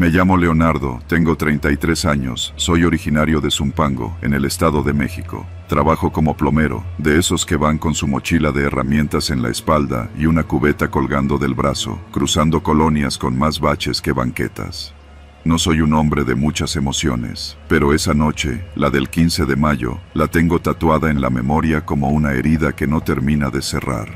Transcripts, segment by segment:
Me llamo Leonardo, tengo 33 años, soy originario de Zumpango, en el Estado de México. Trabajo como plomero, de esos que van con su mochila de herramientas en la espalda y una cubeta colgando del brazo, cruzando colonias con más baches que banquetas. No soy un hombre de muchas emociones, pero esa noche, la del 15 de mayo, la tengo tatuada en la memoria como una herida que no termina de cerrar.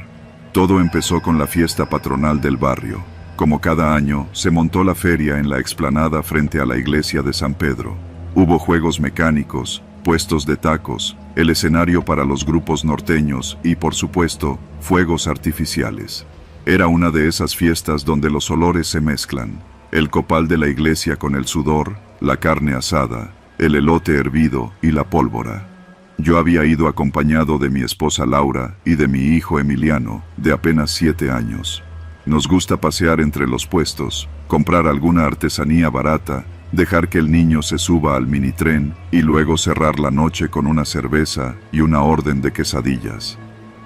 Todo empezó con la fiesta patronal del barrio. Como cada año, se montó la feria en la explanada frente a la iglesia de San Pedro. Hubo juegos mecánicos, puestos de tacos, el escenario para los grupos norteños y, por supuesto, fuegos artificiales. Era una de esas fiestas donde los olores se mezclan. El copal de la iglesia con el sudor, la carne asada, el elote hervido y la pólvora. Yo había ido acompañado de mi esposa Laura y de mi hijo Emiliano, de apenas 7 años. Nos gusta pasear entre los puestos, comprar alguna artesanía barata, dejar que el niño se suba al minitren y luego cerrar la noche con una cerveza y una orden de quesadillas.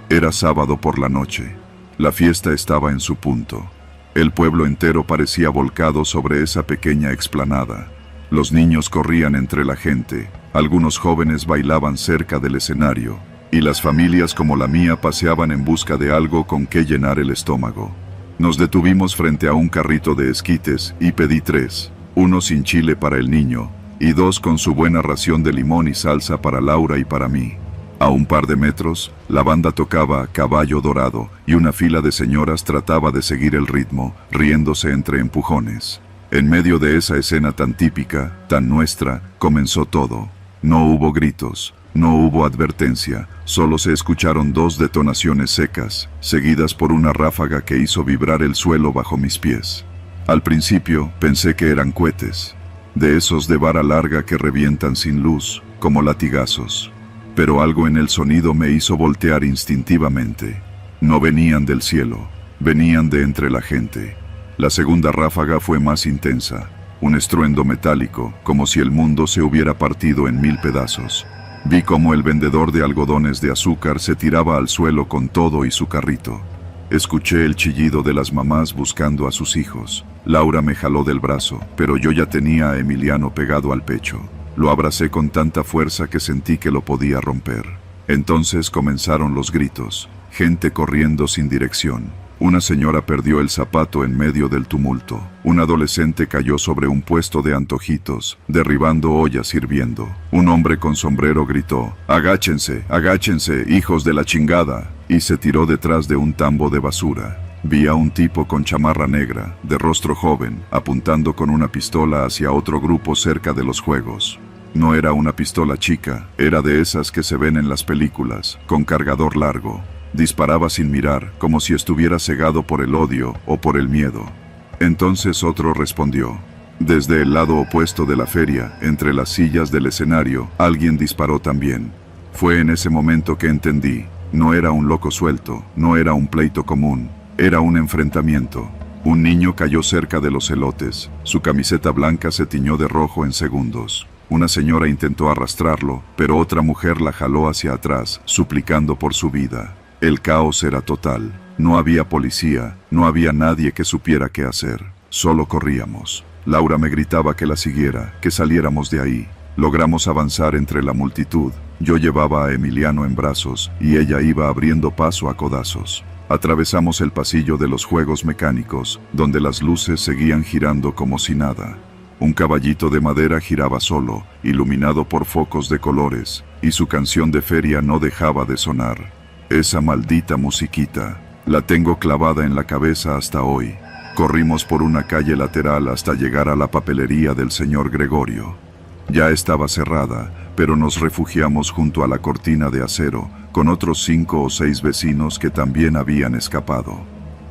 Era sábado por la noche. La fiesta estaba en su punto. El pueblo entero parecía volcado sobre esa pequeña explanada. Los niños corrían entre la gente, algunos jóvenes bailaban cerca del escenario, y las familias como la mía paseaban en busca de algo con que llenar el estómago. Nos detuvimos frente a un carrito de esquites y pedí 3, 1 sin chile para el niño, y 2 con su buena ración de limón y salsa para Laura y para mí. A un par de metros, la banda tocaba Caballo Dorado y una fila de señoras trataba de seguir el ritmo, riéndose entre empujones. En medio de esa escena tan típica, tan nuestra, comenzó todo. No hubo gritos, no hubo advertencia, solo se escucharon 2 detonaciones secas, seguidas por una ráfaga que hizo vibrar el suelo bajo mis pies. Al principio, pensé que eran cohetes, de esos de vara larga que revientan sin luz, como latigazos. Pero algo en el sonido me hizo voltear instintivamente. No venían del cielo, venían de entre la gente. La segunda ráfaga fue más intensa, un estruendo metálico, como si el mundo se hubiera partido en 1000 pedazos. Vi cómo el vendedor de algodones de azúcar se tiraba al suelo con todo y su carrito. Escuché el chillido de las mamás buscando a sus hijos. Laura me jaló del brazo, pero yo ya tenía a Emiliano pegado al pecho. Lo abracé con tanta fuerza que sentí que lo podía romper. Entonces comenzaron los gritos, gente corriendo sin dirección. Una señora perdió el zapato en medio del tumulto. Un adolescente cayó sobre un puesto de antojitos, derribando ollas hirviendo. Un hombre con sombrero gritó, «Agáchense, agáchense, hijos de la chingada», y se tiró detrás de un tambo de basura. Vi a un tipo con chamarra negra, de rostro joven, apuntando con una pistola hacia otro grupo cerca de los juegos. No era una pistola chica, era de esas que se ven en las películas, con cargador largo. Disparaba sin mirar, como si estuviera cegado por el odio o por el miedo. Entonces otro respondió. Desde el lado opuesto de la feria, entre las sillas del escenario, alguien disparó también. Fue en ese momento que entendí, no era un loco suelto, no era un pleito común, era un enfrentamiento. Un niño cayó cerca de los elotes, su camiseta blanca se tiñó de rojo en segundos. Una señora intentó arrastrarlo, pero otra mujer la jaló hacia atrás, suplicando por su vida. El caos era total. No había policía, no había nadie que supiera qué hacer. Solo corríamos. Laura me gritaba que la siguiera, que saliéramos de ahí. Logramos avanzar entre la multitud. Yo llevaba a Emiliano en brazos y ella iba abriendo paso a codazos. Atravesamos el pasillo de los juegos mecánicos, donde las luces seguían girando como si nada. Un caballito de madera giraba solo, iluminado por focos de colores, y su canción de feria no dejaba de sonar. Esa maldita musiquita, la tengo clavada en la cabeza hasta hoy. Corrimos por una calle lateral hasta llegar a la papelería del señor Gregorio. Ya estaba cerrada, pero nos refugiamos junto a la cortina de acero, con otros 5 o 6 vecinos que también habían escapado.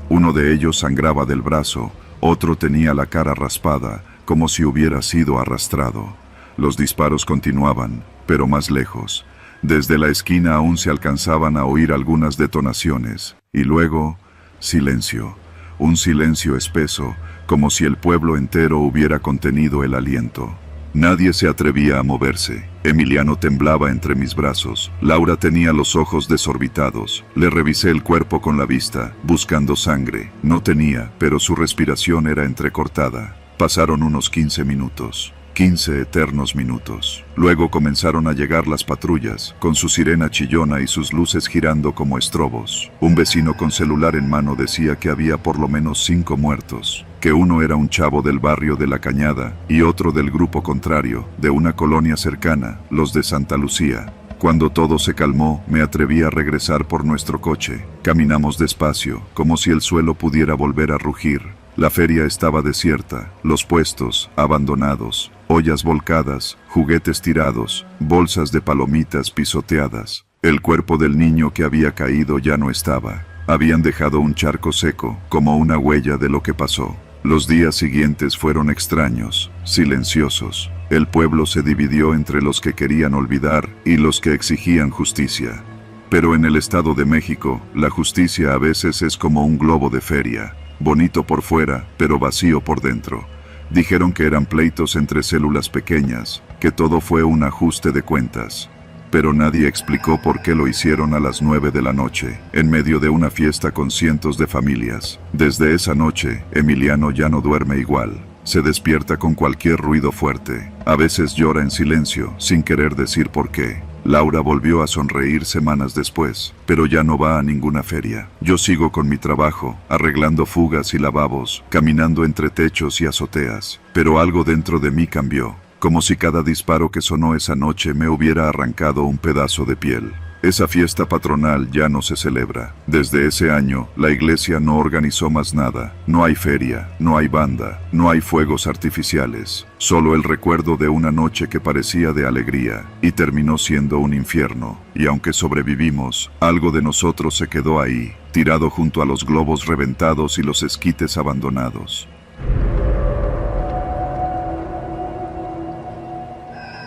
Uno de ellos sangraba del brazo, otro tenía la cara raspada, como si hubiera sido arrastrado. Los disparos continuaban, pero más lejos. Desde la esquina aún se alcanzaban a oír algunas detonaciones, y luego, silencio. Un silencio espeso, como si el pueblo entero hubiera contenido el aliento. Nadie se atrevía a moverse. Emiliano temblaba entre mis brazos. Laura tenía los ojos desorbitados. Le revisé el cuerpo con la vista, buscando sangre. No tenía, pero su respiración era entrecortada. Pasaron unos 15 minutos. 15 eternos minutos. Luego comenzaron a llegar las patrullas, con su sirena chillona y sus luces girando como estrobos. Un vecino con celular en mano decía que había por lo menos 5 muertos, que uno era un chavo del barrio de La Cañada y otro del grupo contrario, de una colonia cercana, los de Santa Lucía. Cuando todo se calmó, me atreví a regresar por nuestro coche. Caminamos despacio, como si el suelo pudiera volver a rugir. La feria estaba desierta, los puestos, abandonados, ollas volcadas, juguetes tirados, bolsas de palomitas pisoteadas. El cuerpo del niño que había caído ya no estaba. Habían dejado un charco seco, como una huella de lo que pasó. Los días siguientes fueron extraños, silenciosos. El pueblo se dividió entre los que querían olvidar y los que exigían justicia. Pero en el Estado de México, la justicia a veces es como un globo de feria. Bonito por fuera, pero vacío por dentro. Dijeron que eran pleitos entre células pequeñas, que todo fue un ajuste de cuentas. Pero nadie explicó por qué lo hicieron a las 9 de la noche, en medio de una fiesta con cientos de familias. Desde esa noche, Emiliano ya no duerme igual. Se despierta con cualquier ruido fuerte. A veces llora en silencio, sin querer decir por qué. Laura volvió a sonreír semanas después, pero ya no va a ninguna feria. Yo sigo con mi trabajo, arreglando fugas y lavabos, caminando entre techos y azoteas. Pero algo dentro de mí cambió, como si cada disparo que sonó esa noche me hubiera arrancado un pedazo de piel. Esa fiesta patronal ya no se celebra. Desde ese año, la iglesia no organizó más nada. No hay feria, no hay banda, no hay fuegos artificiales. Solo el recuerdo de una noche que parecía de alegría y terminó siendo un infierno. Y aunque sobrevivimos, algo de nosotros se quedó ahí, tirado junto a los globos reventados y los esquites abandonados.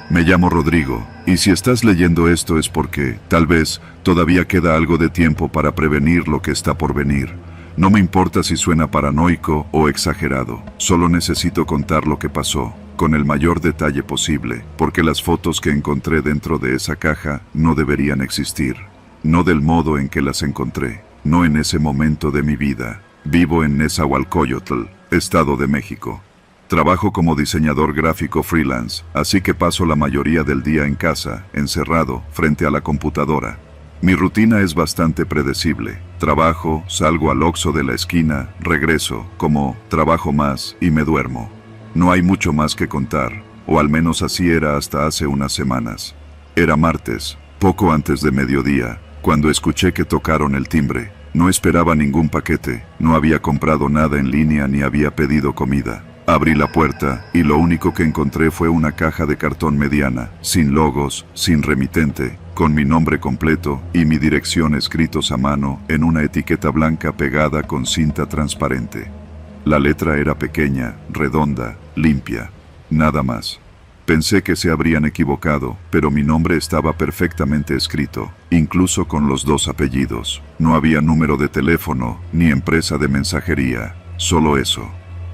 Me llamo Rodrigo, y si estás leyendo esto es porque, tal vez, todavía queda algo de tiempo para prevenir lo que está por venir. No me importa si suena paranoico o exagerado, solo necesito contar lo que pasó, con el mayor detalle posible, porque las fotos que encontré dentro de esa caja no deberían existir. No del modo en que las encontré, no en ese momento de mi vida. Vivo en Nezahualcóyotl, Estado de México. Trabajo como diseñador gráfico freelance, así que paso la mayoría del día en casa, encerrado, frente a la computadora. Mi rutina es bastante predecible. Trabajo, salgo al Oxxo de la esquina, regreso, como, trabajo más y me duermo. No hay mucho más que contar, o al menos así era hasta hace unas semanas. Era martes, poco antes de mediodía, cuando escuché que tocaron el timbre. No esperaba ningún paquete, no había comprado nada en línea ni había pedido comida. Abrí la puerta y lo único que encontré fue una caja de cartón mediana, sin logos, sin remitente, con mi nombre completo y mi dirección escritos a mano en una etiqueta blanca pegada con cinta transparente. La letra era pequeña, redonda, limpia, nada más. Pensé que se habrían equivocado, pero mi nombre estaba perfectamente escrito, incluso con los 2 apellidos. No había número de teléfono, ni empresa de mensajería, solo eso.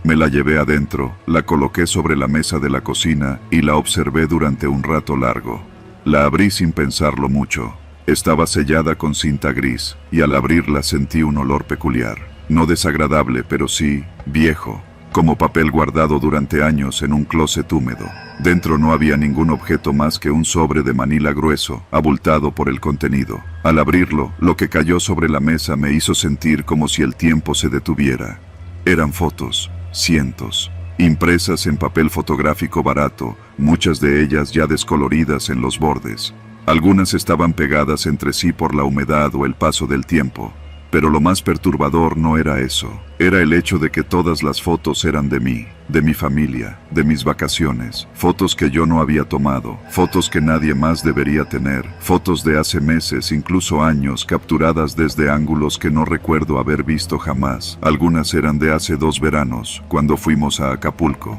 Me la llevé adentro, la coloqué sobre la mesa de la cocina y la observé durante un rato largo. La abrí sin pensarlo mucho. Estaba sellada con cinta gris, y al abrirla sentí un olor peculiar. No desagradable, pero sí viejo, como papel guardado durante años en un closet húmedo. Dentro no había ningún objeto más que un sobre de manila grueso, abultado por el contenido. Al abrirlo, lo que cayó sobre la mesa me hizo sentir como si el tiempo se detuviera. Eran fotos. Cientos, impresas en papel fotográfico barato, muchas de ellas ya descoloridas en los bordes. Algunas estaban pegadas entre sí por la humedad o el paso del tiempo. Pero lo más perturbador no era eso. Era el hecho de que todas las fotos eran de mí, de mi familia, de mis vacaciones. Fotos que yo no había tomado, fotos que nadie más debería tener, fotos de hace meses, incluso años, capturadas desde ángulos que no recuerdo haber visto jamás. Algunas eran de hace 2 veranos, cuando fuimos a Acapulco.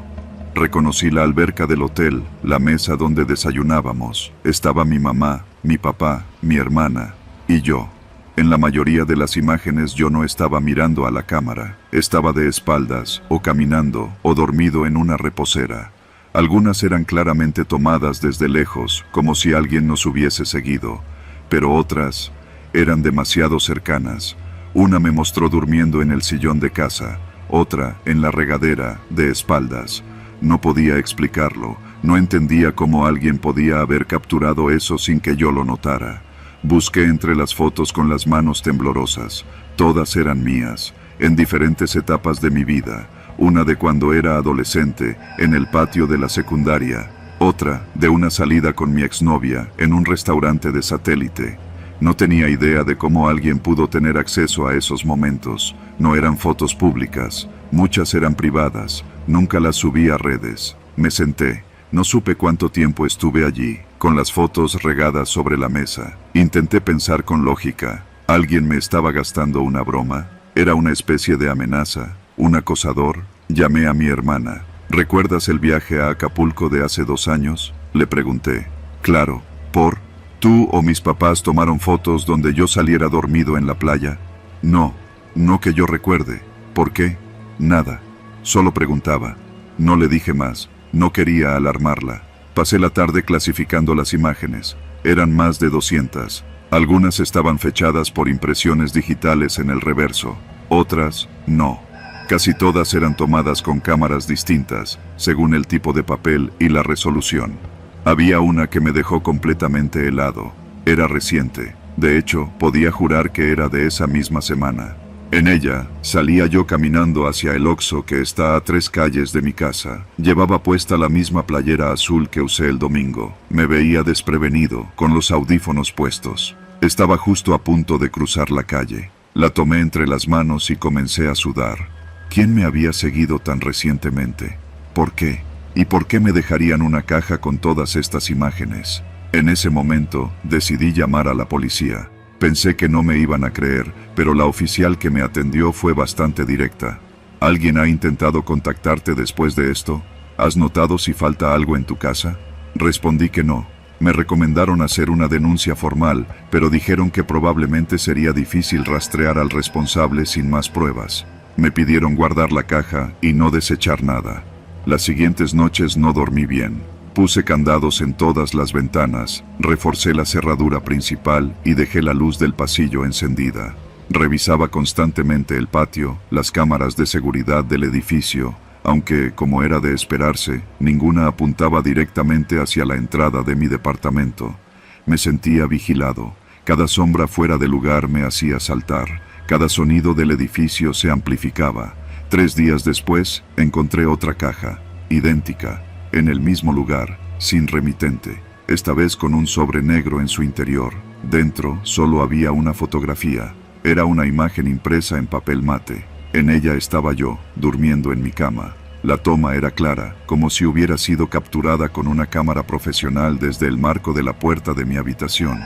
Reconocí la alberca del hotel, la mesa donde desayunábamos. Estaba mi mamá, mi papá, mi hermana y yo. En la mayoría de las imágenes yo no estaba mirando a la cámara, estaba de espaldas, o caminando, o dormido en una reposera. Algunas eran claramente tomadas desde lejos, como si alguien nos hubiese seguido, pero otras eran demasiado cercanas. Una me mostró durmiendo en el sillón de casa, otra en la regadera, de espaldas. No podía explicarlo, no entendía cómo alguien podía haber capturado eso sin que yo lo notara. Busqué entre las fotos con las manos temblorosas. Todas eran mías, en diferentes etapas de mi vida. Una de cuando era adolescente, en el patio de la secundaria. Otra, de una salida con mi exnovia, en un restaurante de satélite. No tenía idea de cómo alguien pudo tener acceso a esos momentos. No eran fotos públicas, muchas eran privadas, nunca las subí a redes. Me senté, no supe cuánto tiempo estuve allí, con las fotos regadas sobre la mesa. Intenté pensar con lógica. ¿Alguien me estaba gastando una broma? ¿Era una especie de amenaza? ¿Un acosador? Llamé a mi hermana. ¿Recuerdas el viaje a Acapulco de hace 2 años? Le pregunté. Claro, ¿tú o mis papás tomaron fotos donde yo saliera dormido en la playa? No que yo recuerde. ¿Por qué? Nada. Solo preguntaba. No le dije más. No quería alarmarla. Pasé la tarde clasificando las imágenes. Eran más de 200. Algunas estaban fechadas por impresiones digitales en el reverso. Otras, no. Casi todas eran tomadas con cámaras distintas, según el tipo de papel y la resolución. Había una que me dejó completamente helado. Era reciente. De hecho, podía jurar que era de esa misma semana. En ella, salía yo caminando hacia el Oxxo que está a 3 calles de mi casa. Llevaba puesta la misma playera azul que usé el domingo. Me veía desprevenido, con los audífonos puestos. Estaba justo a punto de cruzar la calle. La tomé entre las manos y comencé a sudar. ¿Quién me había seguido tan recientemente? ¿Por qué? ¿Y por qué me dejarían una caja con todas estas imágenes? En ese momento, decidí llamar a la policía. Pensé que no me iban a creer, pero la oficial que me atendió fue bastante directa. ¿Alguien ha intentado contactarte después de esto? ¿Has notado si falta algo en tu casa? Respondí que no. Me recomendaron hacer una denuncia formal, pero dijeron que probablemente sería difícil rastrear al responsable sin más pruebas. Me pidieron guardar la caja y no desechar nada. Las siguientes noches no dormí bien. Puse candados en todas las ventanas, reforcé la cerradura principal y dejé la luz del pasillo encendida. Revisaba constantemente el patio, las cámaras de seguridad del edificio, aunque, como era de esperarse, ninguna apuntaba directamente hacia la entrada de mi departamento. Me sentía vigilado. Cada sombra fuera de lugar me hacía saltar. Cada sonido del edificio se amplificaba. 3 días después, encontré otra caja, idéntica, en el mismo lugar, sin remitente, esta vez con un sobre negro en su interior. Dentro solo había una fotografía. Era una imagen impresa en papel mate. En ella estaba yo, durmiendo en mi cama. La toma era clara, como si hubiera sido capturada con una cámara profesional desde el marco de la puerta de mi habitación.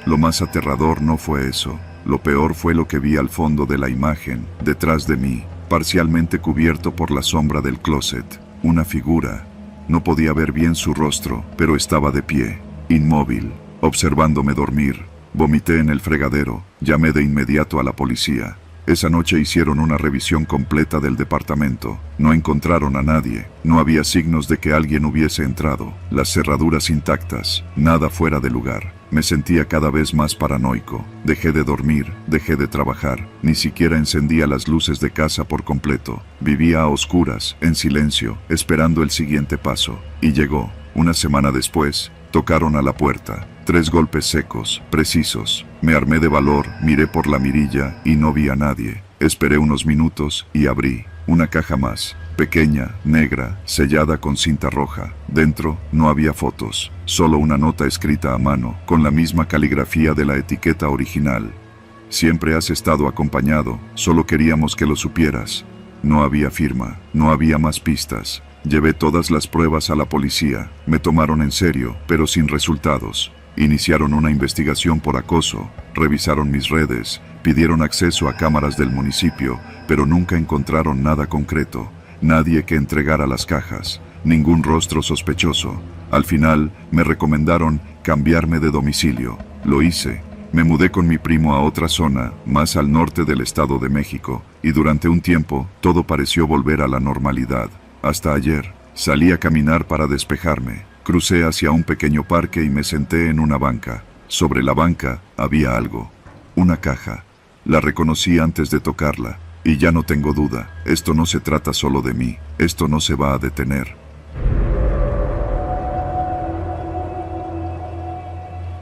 Lo más aterrador no fue eso. Lo peor fue lo que vi al fondo de la imagen, detrás de mí, parcialmente cubierto por la sombra del closet. Una figura. No podía ver bien su rostro, pero estaba de pie, inmóvil, observándome dormir. Vomité en el fregadero, llamé de inmediato a la policía. Esa noche hicieron una revisión completa del departamento. No encontraron a nadie, no había signos de que alguien hubiese entrado, las cerraduras intactas, nada fuera de lugar. Me sentía cada vez más paranoico. Dejé de dormir, dejé de trabajar, ni siquiera encendía las luces de casa por completo. Vivía a oscuras, en silencio, esperando el siguiente paso. Y llegó. Una semana después, tocaron a la puerta. 3 golpes secos, precisos. Me armé de valor, miré por la mirilla y no vi a nadie. Esperé unos minutos y abrí. Una caja más, pequeña, negra, sellada con cinta roja. Dentro no había fotos, solo una nota escrita a mano, con la misma caligrafía de la etiqueta original. Siempre has estado acompañado, solo queríamos que lo supieras. No había firma, no había más pistas. Llevé todas las pruebas a la policía. Me tomaron en serio, pero sin resultados. Iniciaron una investigación por acoso, revisaron mis redes, pidieron acceso a cámaras del municipio, pero nunca encontraron nada concreto, nadie que entregara las cajas, ningún rostro sospechoso. Al final, me recomendaron cambiarme de domicilio. Lo hice. Me mudé con mi primo a otra zona, más al norte del Estado de México, y durante un tiempo, todo pareció volver a la normalidad. Hasta ayer, salí a caminar para despejarme. Crucé hacia un pequeño parque y me senté en una banca. Sobre la banca había algo. Una caja. La reconocí antes de tocarla. Y ya no tengo duda, esto no se trata solo de mí, esto no se va a detener.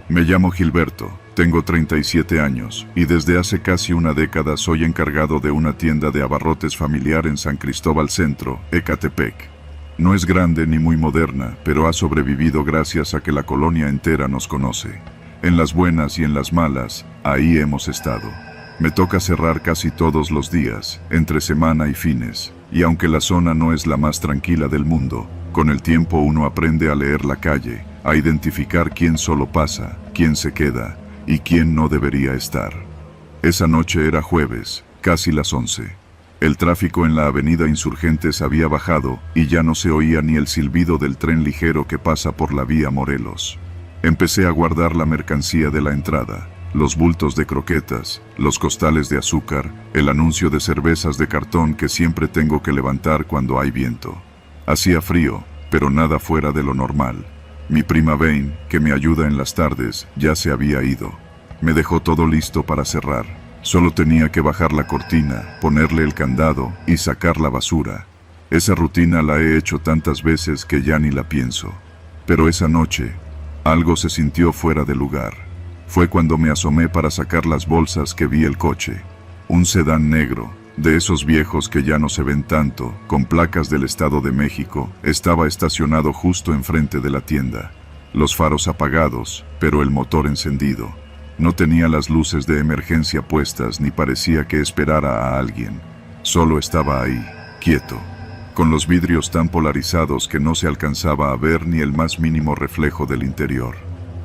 Me llamo Gilberto, tengo 37 años, y desde hace casi una década soy encargado de una tienda de abarrotes familiar en San Cristóbal Centro, Ecatepec. No es grande ni muy moderna, pero ha sobrevivido gracias a que la colonia entera nos conoce. En las buenas y en las malas, ahí hemos estado. Me toca cerrar casi todos los días, entre semana y fines, y aunque la zona no es la más tranquila del mundo, con el tiempo uno aprende a leer la calle, a identificar quién solo pasa, quién se queda, y quién no debería estar. Esa noche era jueves, casi las 11. El tráfico en la avenida Insurgentes había bajado, y ya no se oía ni el silbido del tren ligero que pasa por la vía Morelos. Empecé a guardar la mercancía de la entrada. Los bultos de croquetas, los costales de azúcar, el anuncio de cervezas de cartón que siempre tengo que levantar cuando hay viento. Hacía frío, pero nada fuera de lo normal. Mi prima Vane, que me ayuda en las tardes, ya se había ido. Me dejó todo listo para cerrar. Solo tenía que bajar la cortina, ponerle el candado y sacar la basura. Esa rutina la he hecho tantas veces que ya ni la pienso. Pero esa noche, algo se sintió fuera de lugar. Fue cuando me asomé para sacar las bolsas que vi el coche. Un sedán negro, de esos viejos que ya no se ven tanto, con placas del Estado de México, estaba estacionado justo enfrente de la tienda. Los faros apagados, pero el motor encendido. No tenía las luces de emergencia puestas ni parecía que esperara a alguien. Solo estaba ahí, quieto, con los vidrios tan polarizados que no se alcanzaba a ver ni el más mínimo reflejo del interior.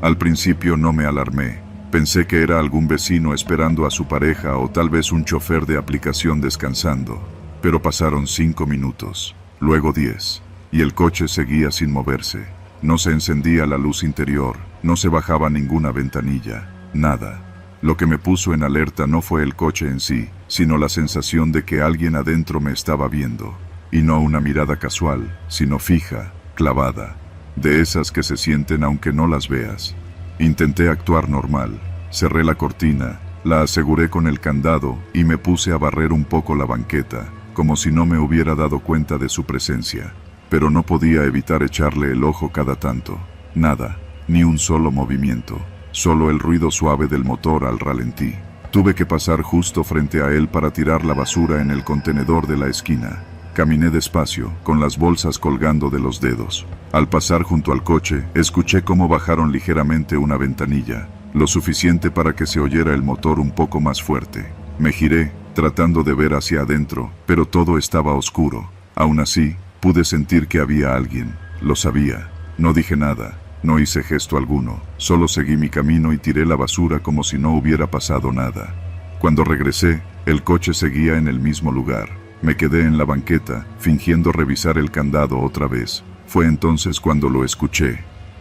Al principio no me alarmé. Pensé que era algún vecino esperando a su pareja o tal vez un chofer de aplicación descansando. Pero pasaron 5 minutos, luego 10, y el coche seguía sin moverse. No se encendía la luz interior, no se bajaba ninguna ventanilla, nada. Lo que me puso en alerta no fue el coche en sí, sino la sensación de que alguien adentro me estaba viendo. Y no una mirada casual, sino fija, clavada. De esas que se sienten aunque no las veas. Intenté actuar normal, cerré la cortina, la aseguré con el candado y me puse a barrer un poco la banqueta, como si no me hubiera dado cuenta de su presencia. Pero no podía evitar echarle el ojo cada tanto. Nada, ni un solo movimiento, solo el ruido suave del motor al ralentí. Tuve que pasar justo frente a él para tirar la basura en el contenedor de la esquina. Caminé despacio, con las bolsas colgando de los dedos. Al pasar junto al coche, escuché cómo bajaron ligeramente una ventanilla, lo suficiente para que se oyera el motor un poco más fuerte. Me giré, tratando de ver hacia adentro, pero todo estaba oscuro. Aún así, pude sentir que había alguien. Lo sabía. No dije nada, no hice gesto alguno, solo seguí mi camino y tiré la basura como si no hubiera pasado nada. Cuando regresé, el coche seguía en el mismo lugar. Me quedé en la banqueta, fingiendo revisar el candado otra vez. Fue entonces cuando lo escuché.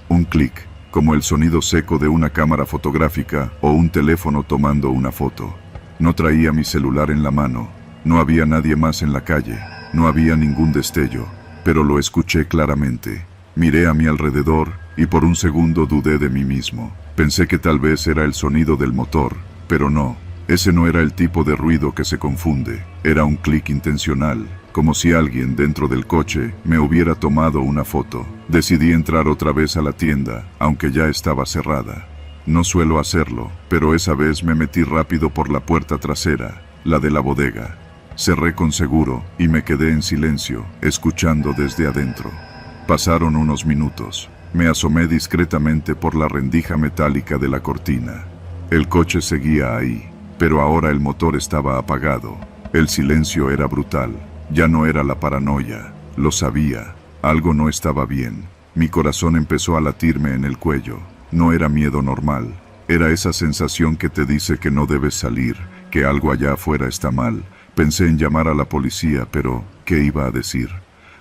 Un clic, como el sonido seco de una cámara fotográfica o un teléfono tomando una foto. No traía mi celular en la mano. No había nadie más en la calle. No había ningún destello. Pero lo escuché claramente. Miré a mi alrededor y por un segundo dudé de mí mismo. Pensé que tal vez era el sonido del motor, pero no. Ese no era el tipo de ruido que se confunde, era un clic intencional, como si alguien dentro del coche me hubiera tomado una foto. Decidí entrar otra vez a la tienda, aunque ya estaba cerrada. No suelo hacerlo, pero esa vez me metí rápido por la puerta trasera, la de la bodega. Cerré con seguro y me quedé en silencio, escuchando desde adentro. Pasaron unos minutos. Me asomé discretamente por la rendija metálica de la cortina. El coche seguía ahí. Pero ahora el motor estaba apagado. El silencio era brutal. Ya no era la paranoia. Lo sabía. Algo no estaba bien. Mi corazón empezó a latirme en el cuello. No era miedo normal. Era esa sensación que te dice que no debes salir, que algo allá afuera está mal. Pensé en llamar a la policía, pero ¿qué iba a decir?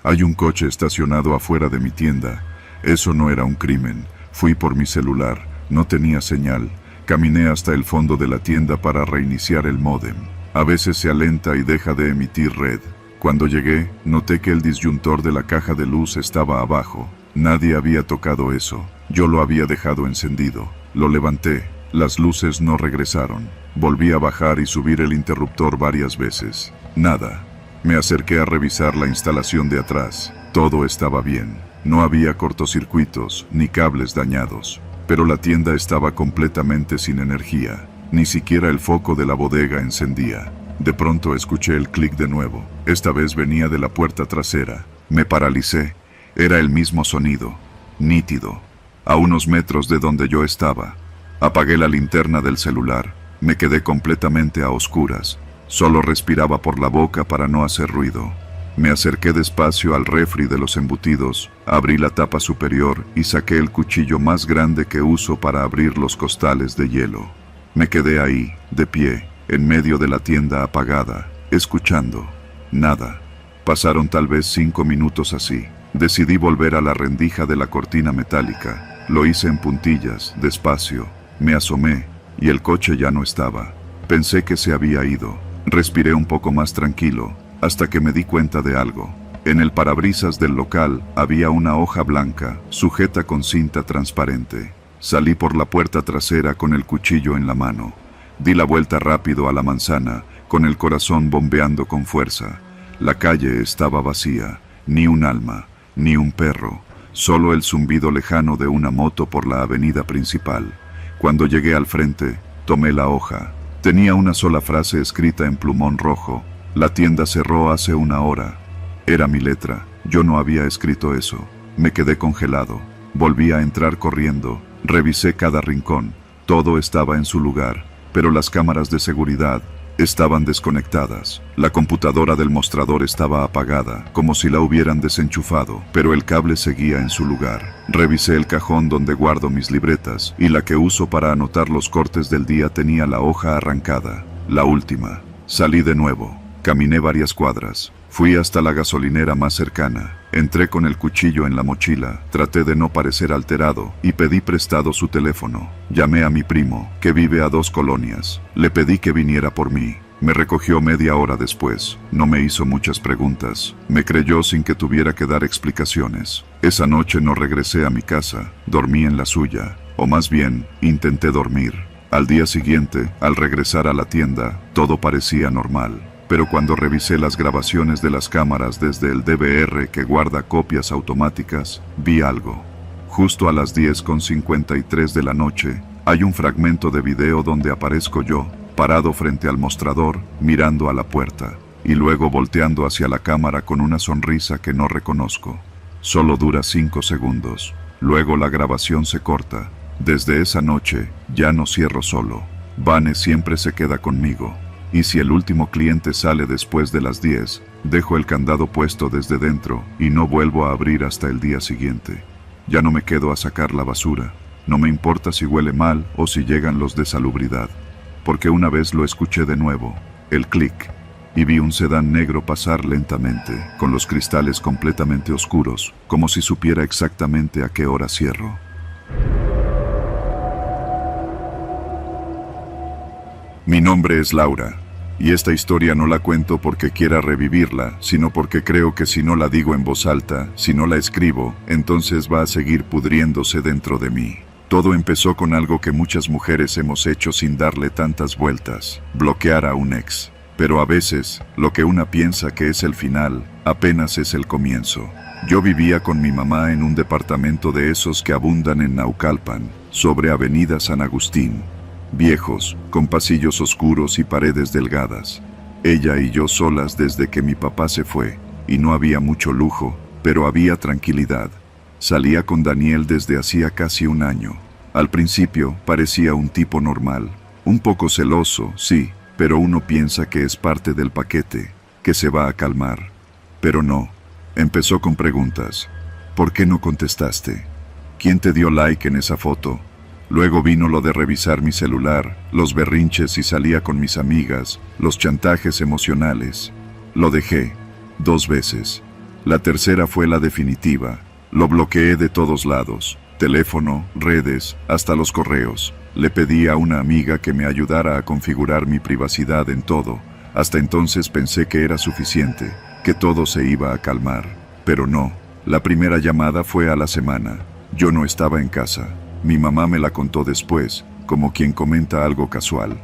Hay un coche estacionado afuera de mi tienda. Eso no era un crimen. Fui por mi celular. No tenía señal. Caminé hasta el fondo de la tienda para reiniciar el módem. A veces se alenta y deja de emitir red. Cuando llegué, noté que el disyuntor de la caja de luz estaba abajo. Nadie había tocado eso. Yo lo había dejado encendido. Lo levanté. Las luces no regresaron. Volví a bajar y subir el interruptor varias veces. Nada. Me acerqué a revisar la instalación de atrás. Todo estaba bien. No había cortocircuitos ni cables dañados. Pero la tienda estaba completamente sin energía. Ni siquiera el foco de la bodega encendía. De pronto escuché el clic de nuevo. Esta vez venía de la puerta trasera. Me paralicé. Era el mismo sonido. Nítido. A unos metros de donde yo estaba. Apagué la linterna del celular. Me quedé completamente a oscuras. Solo respiraba por la boca para no hacer ruido. Me acerqué despacio al refri de los embutidos, abrí la tapa superior y saqué el cuchillo más grande que uso para abrir los costales de hielo. Me quedé ahí, de pie, en medio de la tienda apagada, escuchando. Nada. Pasaron tal vez 5 minutos así. Decidí volver a la rendija de la cortina metálica. Lo hice en puntillas, despacio. Me asomé, y el coche ya no estaba. Pensé que se había ido. Respiré un poco más tranquilo, hasta que me di cuenta de algo. En el parabrisas del local había una hoja blanca, sujeta con cinta transparente. Salí por la puerta trasera con el cuchillo en la mano. Di la vuelta rápido a la manzana, con el corazón bombeando con fuerza. La calle estaba vacía, ni un alma, ni un perro, solo el zumbido lejano de una moto por la avenida principal. Cuando llegué al frente, tomé la hoja. Tenía una sola frase escrita en plumón rojo. La tienda cerró hace 1 hora. Era mi letra. Yo no había escrito eso. Me quedé congelado. Volví a entrar corriendo. Revisé cada rincón. Todo estaba en su lugar, pero las cámaras de seguridad estaban desconectadas. La computadora del mostrador estaba apagada, como si la hubieran desenchufado, pero el cable seguía en su lugar. Revisé el cajón donde guardo mis libretas, y la que uso para anotar los cortes del día tenía la hoja arrancada. La última. Salí de nuevo. Caminé varias cuadras. Fui hasta la gasolinera más cercana. Entré con el cuchillo en la mochila. Traté de no parecer alterado y pedí prestado su teléfono. Llamé a mi primo, que vive a 2 colonias. Le pedí que viniera por mí. Me recogió media hora después. No me hizo muchas preguntas. Me creyó sin que tuviera que dar explicaciones. Esa noche no regresé a mi casa. Dormí en la suya. O más bien, intenté dormir. Al día siguiente, al regresar a la tienda, todo parecía normal. Pero cuando revisé las grabaciones de las cámaras desde el DVR que guarda copias automáticas, vi algo. Justo a las 10:53 de la noche, hay un fragmento de video donde aparezco yo, parado frente al mostrador, mirando a la puerta, y luego volteando hacia la cámara con una sonrisa que no reconozco. Solo dura 5 segundos. Luego la grabación se corta. Desde esa noche, ya no cierro solo. Vane siempre se queda conmigo. Y si el último cliente sale después de las 10, dejo el candado puesto desde dentro y no vuelvo a abrir hasta el día siguiente. Ya no me quedo a sacar la basura. No me importa si huele mal o si llegan los de salubridad. Porque una vez lo escuché de nuevo, el clic, y vi un sedán negro pasar lentamente, con los cristales completamente oscuros, como si supiera exactamente a qué hora cierro. Mi nombre es Laura, y esta historia no la cuento porque quiera revivirla, sino porque creo que si no la digo en voz alta, si no la escribo, entonces va a seguir pudriéndose dentro de mí. Todo empezó con algo que muchas mujeres hemos hecho sin darle tantas vueltas: bloquear a un ex. Pero a veces, lo que una piensa que es el final, apenas es el comienzo. Yo vivía con mi mamá en un departamento de esos que abundan en Naucalpan, sobre Avenida San Agustín. Viejos, con pasillos oscuros y paredes delgadas. Ella y yo solas desde que mi papá se fue, y no había mucho lujo, pero había tranquilidad. Salía con Daniel desde hacía casi 1 año. Al principio parecía un tipo normal, un poco celoso, sí, pero uno piensa que es parte del paquete, que se va a calmar. Pero no. Empezó con preguntas. ¿Por qué no contestaste? ¿Quién te dio like en esa foto? Luego vino lo de revisar mi celular, los berrinches si salía con mis amigas, los chantajes emocionales. Lo dejé 2 veces. La tercera fue la definitiva. Lo bloqueé de todos lados, teléfono, redes, hasta los correos. Le pedí a una amiga que me ayudara a configurar mi privacidad en todo. Hasta entonces pensé que era suficiente, que todo se iba a calmar. Pero no. La primera llamada fue a la semana. Yo no estaba en casa. Mi mamá me la contó después, como quien comenta algo casual.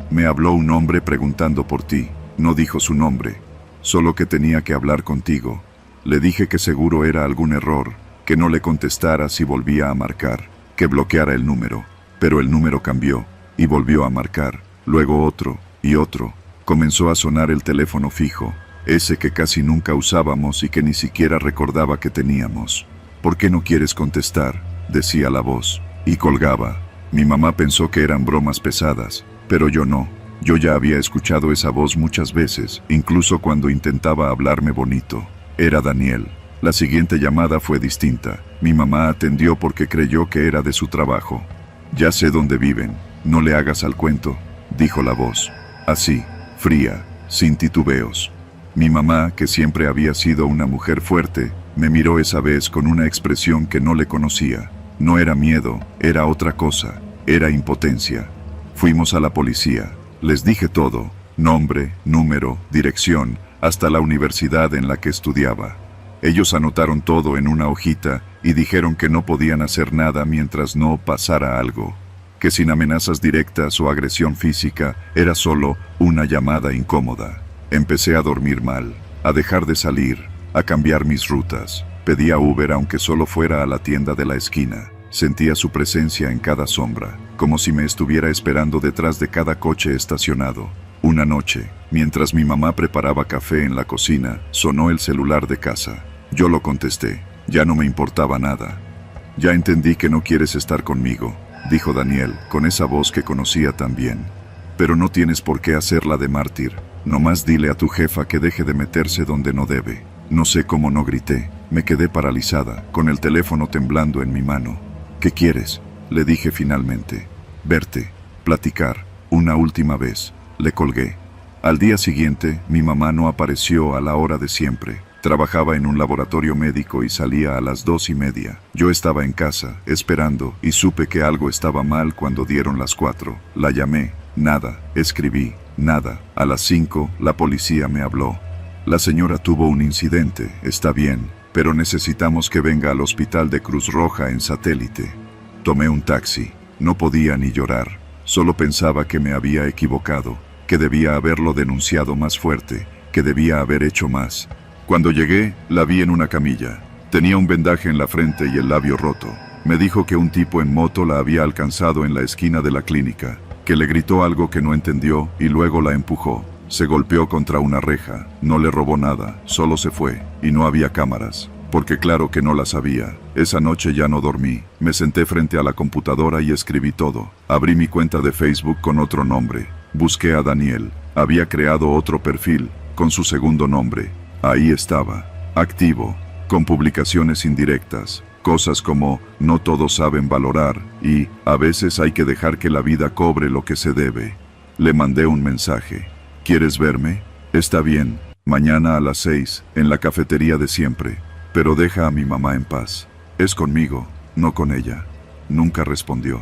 Me habló un hombre preguntando por ti. No dijo su nombre, solo que tenía que hablar contigo. Le dije que seguro era algún error, que no le contestara si volvía a marcar, que bloqueara el número. Pero el número cambió, y volvió a marcar, luego otro, y otro. Comenzó a sonar el teléfono fijo, ese que casi nunca usábamos y que ni siquiera recordaba que teníamos. ¿Por qué no quieres contestar?, decía la voz, y colgaba. Mi mamá pensó que eran bromas pesadas, pero yo no. Yo ya había escuchado esa voz muchas veces, incluso cuando intentaba hablarme bonito. Era Daniel. La siguiente llamada fue distinta. Mi mamá atendió porque creyó que era de su trabajo. Ya sé dónde viven, no le hagas al cuento, dijo la voz. Así, fría, sin titubeos. Mi mamá, que siempre había sido una mujer fuerte, me miró esa vez con una expresión que no le conocía. No era miedo, era otra cosa, era impotencia. Fuimos a la policía, les dije todo, nombre, número, dirección, hasta la universidad en la que estudiaba. Ellos anotaron todo en una hojita y dijeron que no podían hacer nada mientras no pasara algo, que sin amenazas directas o agresión física era solo una llamada incómoda. Empecé a dormir mal, a dejar de salir, a cambiar mis rutas. Pedía Uber aunque solo fuera a la tienda de la esquina. Sentía su presencia en cada sombra, como si me estuviera esperando detrás de cada coche estacionado. Una noche, mientras mi mamá preparaba café en la cocina, sonó el celular de casa. Yo lo contesté. Ya no me importaba nada. Ya entendí que no quieres estar conmigo, dijo Daniel, con esa voz que conocía tan bien. Pero no tienes por qué hacerla de mártir. Nomás dile a tu jefa que deje de meterse donde no debe. No sé cómo no grité. Me quedé paralizada, con el teléfono temblando en mi mano. ¿Qué quieres?, le dije finalmente. Verte, platicar, una última vez. Le colgué. Al día siguiente, mi mamá no apareció a la hora de siempre. Trabajaba en un laboratorio médico y salía a las 2:30. Yo estaba en casa, esperando, y supe que algo estaba mal cuando dieron las 4. La llamé, nada. Escribí, nada. A las 5, la policía me habló. La señora tuvo un incidente, está bien, pero necesitamos que venga al hospital de Cruz Roja en Satélite. Tomé un taxi. No podía ni llorar. Solo pensaba que me había equivocado, que debía haberlo denunciado más fuerte, que debía haber hecho más. Cuando llegué, la vi en una camilla. Tenía un vendaje en la frente y el labio roto. Me dijo que un tipo en moto la había alcanzado en la esquina de la clínica, que le gritó algo que no entendió y luego la empujó. Se golpeó contra una reja, no le robó nada, solo se fue, y no había cámaras, porque claro que no las había. Esa noche ya no dormí, me senté frente a la computadora y escribí todo. Abrí mi cuenta de Facebook con otro nombre, busqué a Daniel, había creado otro perfil, con su segundo nombre. Ahí estaba, activo, con publicaciones indirectas, cosas como, no todos saben valorar, y, a veces hay que dejar que la vida cobre lo que se debe. Le mandé un mensaje. ¿Quieres verme? Está bien, mañana a las 6, en la cafetería de siempre, pero deja a mi mamá en paz. Es conmigo, no con ella. Nunca respondió.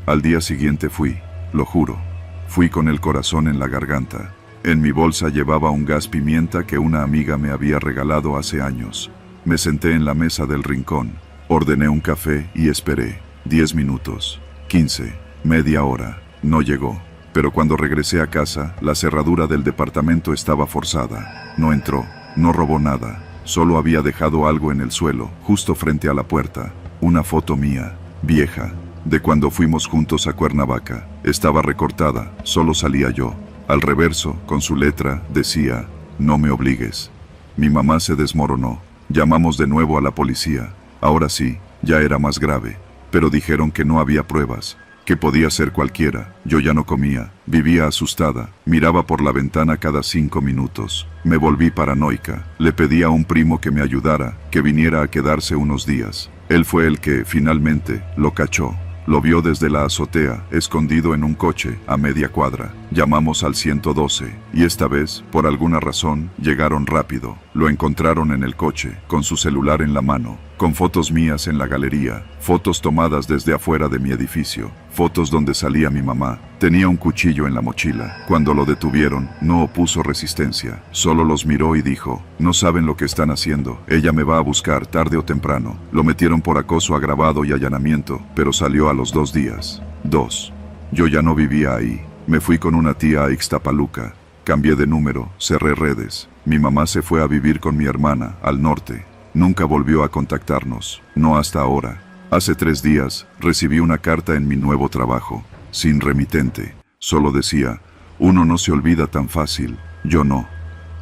Al día siguiente fui, lo juro. Fui con el corazón en la garganta. En mi bolsa llevaba un gas pimienta que una amiga me había regalado hace años. Me senté en la mesa del rincón, ordené un café y esperé. 10 minutos, 15, media hora, no llegó. Pero cuando regresé a casa, la cerradura del departamento estaba forzada. No entró, no robó nada, solo había dejado algo en el suelo, justo frente a la puerta. Una foto mía, vieja, de cuando fuimos juntos a Cuernavaca. Estaba recortada, solo salía yo. Al reverso, con su letra, decía, no me obligues. Mi mamá se desmoronó. Llamamos de nuevo a la policía. Ahora sí, ya era más grave. Pero dijeron que no había pruebas, que podía ser cualquiera. Yo ya no comía, vivía asustada, miraba por la ventana cada 5 minutos. Me volví paranoica. Le pedí a un primo que me ayudara, que viniera a quedarse unos días. Él fue el que, finalmente, lo cachó. Lo vio desde la azotea, escondido en un coche, a media cuadra. Llamamos al 112, y esta vez, por alguna razón, llegaron rápido. Lo encontraron en el coche, con su celular en la mano, con fotos mías en la galería, fotos tomadas desde afuera de mi edificio, fotos donde salía mi mamá. Tenía un cuchillo en la mochila. Cuando lo detuvieron, no opuso resistencia, solo los miró y dijo, no saben lo que están haciendo, ella me va a buscar tarde o temprano. Lo metieron por acoso agravado y allanamiento, pero salió a los 2 días. 2. Yo ya no vivía ahí. Me fui con una tía a Ixtapaluca. Cambié de número, cerré redes. Mi mamá se fue a vivir con mi hermana, al norte. Nunca volvió a contactarnos, no hasta ahora. Hace 3 días, recibí una carta en mi nuevo trabajo, sin remitente. Solo decía, uno no se olvida tan fácil, yo no.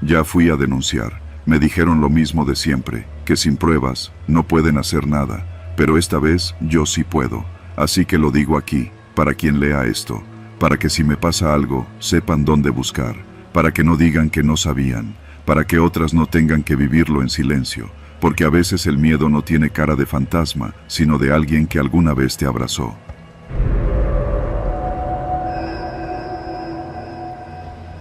Ya fui a denunciar. Me dijeron lo mismo de siempre, que sin pruebas, no pueden hacer nada. Pero esta vez, yo sí puedo. Así que lo digo aquí, para quien lea esto. Para que si me pasa algo, sepan dónde buscar. Para que no digan que no sabían. Para que otras no tengan que vivirlo en silencio. Porque a veces el miedo no tiene cara de fantasma, sino de alguien que alguna vez te abrazó.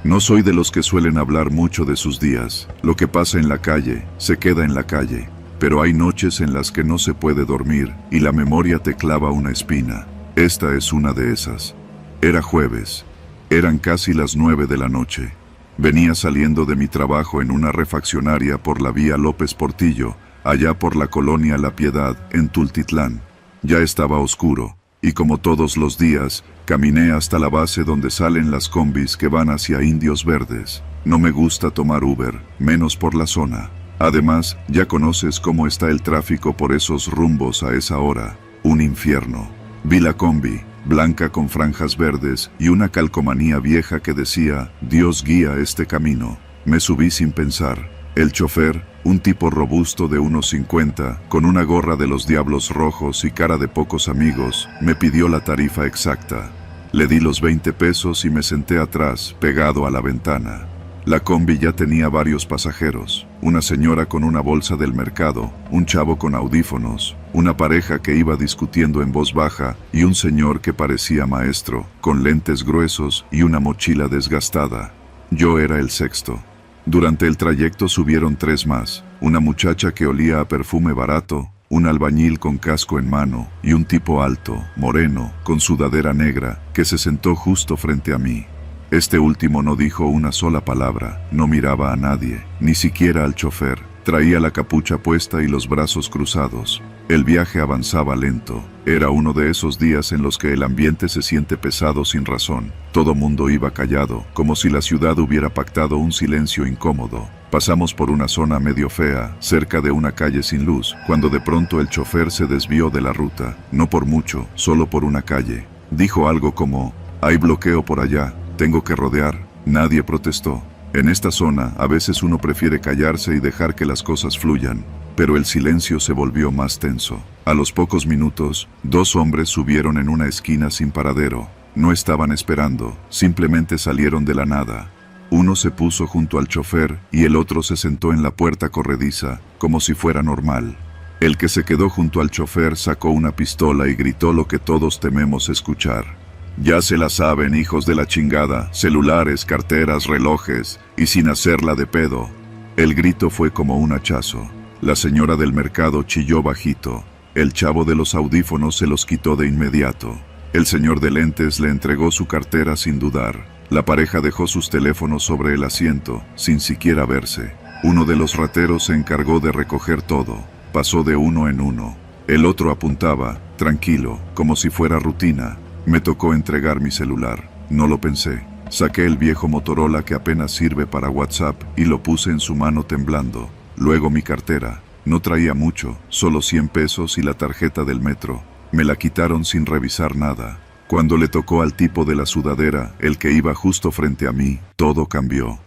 No soy de los que suelen hablar mucho de sus días. Lo que pasa en la calle, se queda en la calle. Pero hay noches en las que no se puede dormir, y la memoria te clava una espina. Esta es una de esas. Era jueves. Eran casi las 9 de la noche. Venía saliendo de mi trabajo en una refaccionaria por la vía López Portillo, allá por la colonia La Piedad, en Tultitlán. Ya estaba oscuro, y como todos los días, caminé hasta la base donde salen las combis que van hacia Indios Verdes. No me gusta tomar Uber, menos por la zona. Además, ya conoces cómo está el tráfico por esos rumbos a esa hora. Un infierno. Vi la combi, blanca con franjas verdes y una calcomanía vieja que decía, Dios guía este camino. Me subí sin pensar. El chofer, un tipo robusto de unos 50, con una gorra de los Diablos Rojos y cara de pocos amigos, me pidió la tarifa exacta. Le di los 20 pesos y me senté atrás, pegado a la ventana. La combi ya tenía varios pasajeros, una señora con una bolsa del mercado, un chavo con audífonos, una pareja que iba discutiendo en voz baja y un señor que parecía maestro, con lentes gruesos y una mochila desgastada. Yo era el sexto. Durante el trayecto subieron 3 más, una muchacha que olía a perfume barato, un albañil con casco en mano y un tipo alto, moreno, con sudadera negra, que se sentó justo frente a mí. Este último no dijo una sola palabra, no miraba a nadie, ni siquiera al chofer. Traía la capucha puesta y los brazos cruzados. El viaje avanzaba lento. Era uno de esos días en los que el ambiente se siente pesado sin razón. Todo mundo iba callado, como si la ciudad hubiera pactado un silencio incómodo. Pasamos por una zona medio fea, cerca de una calle sin luz, cuando de pronto el chofer se desvió de la ruta. No por mucho, solo por una calle. Dijo algo como, hay bloqueo por allá. Tengo que rodear. Nadie protestó. En esta zona, a veces uno prefiere callarse y dejar que las cosas fluyan. Pero el silencio se volvió más tenso. A los pocos minutos, 2 hombres subieron en una esquina sin paradero. No estaban esperando, simplemente salieron de la nada. Uno se puso junto al chofer y el otro se sentó en la puerta corrediza, como si fuera normal. El que se quedó junto al chofer sacó una pistola y gritó lo que todos tememos escuchar. Ya se la saben, hijos de la chingada, celulares, carteras, relojes, y sin hacerla de pedo. El grito fue como un hachazo. La señora del mercado chilló bajito. El chavo de los audífonos se los quitó de inmediato. El señor de lentes le entregó su cartera sin dudar. La pareja dejó sus teléfonos sobre el asiento, sin siquiera verse. Uno de los rateros se encargó de recoger todo. Pasó de uno en uno. El otro apuntaba, tranquilo, como si fuera rutina. Me tocó entregar mi celular. No lo pensé. Saqué el viejo Motorola que apenas sirve para WhatsApp y lo puse en su mano temblando. Luego mi cartera. No traía mucho, solo 100 pesos y la tarjeta del metro. Me la quitaron sin revisar nada. Cuando le tocó al tipo de la sudadera, el que iba justo frente a mí, todo cambió.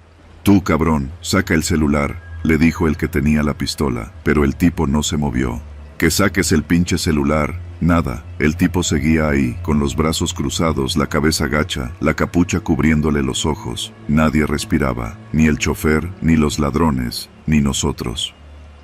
Tú, cabrón, saca el celular, le dijo el que tenía la pistola, pero el tipo no se movió. Que saques el pinche celular. Nada, el tipo seguía ahí, con los brazos cruzados, la cabeza gacha, la capucha cubriéndole los ojos. Nadie respiraba, ni el chofer, ni los ladrones, ni nosotros.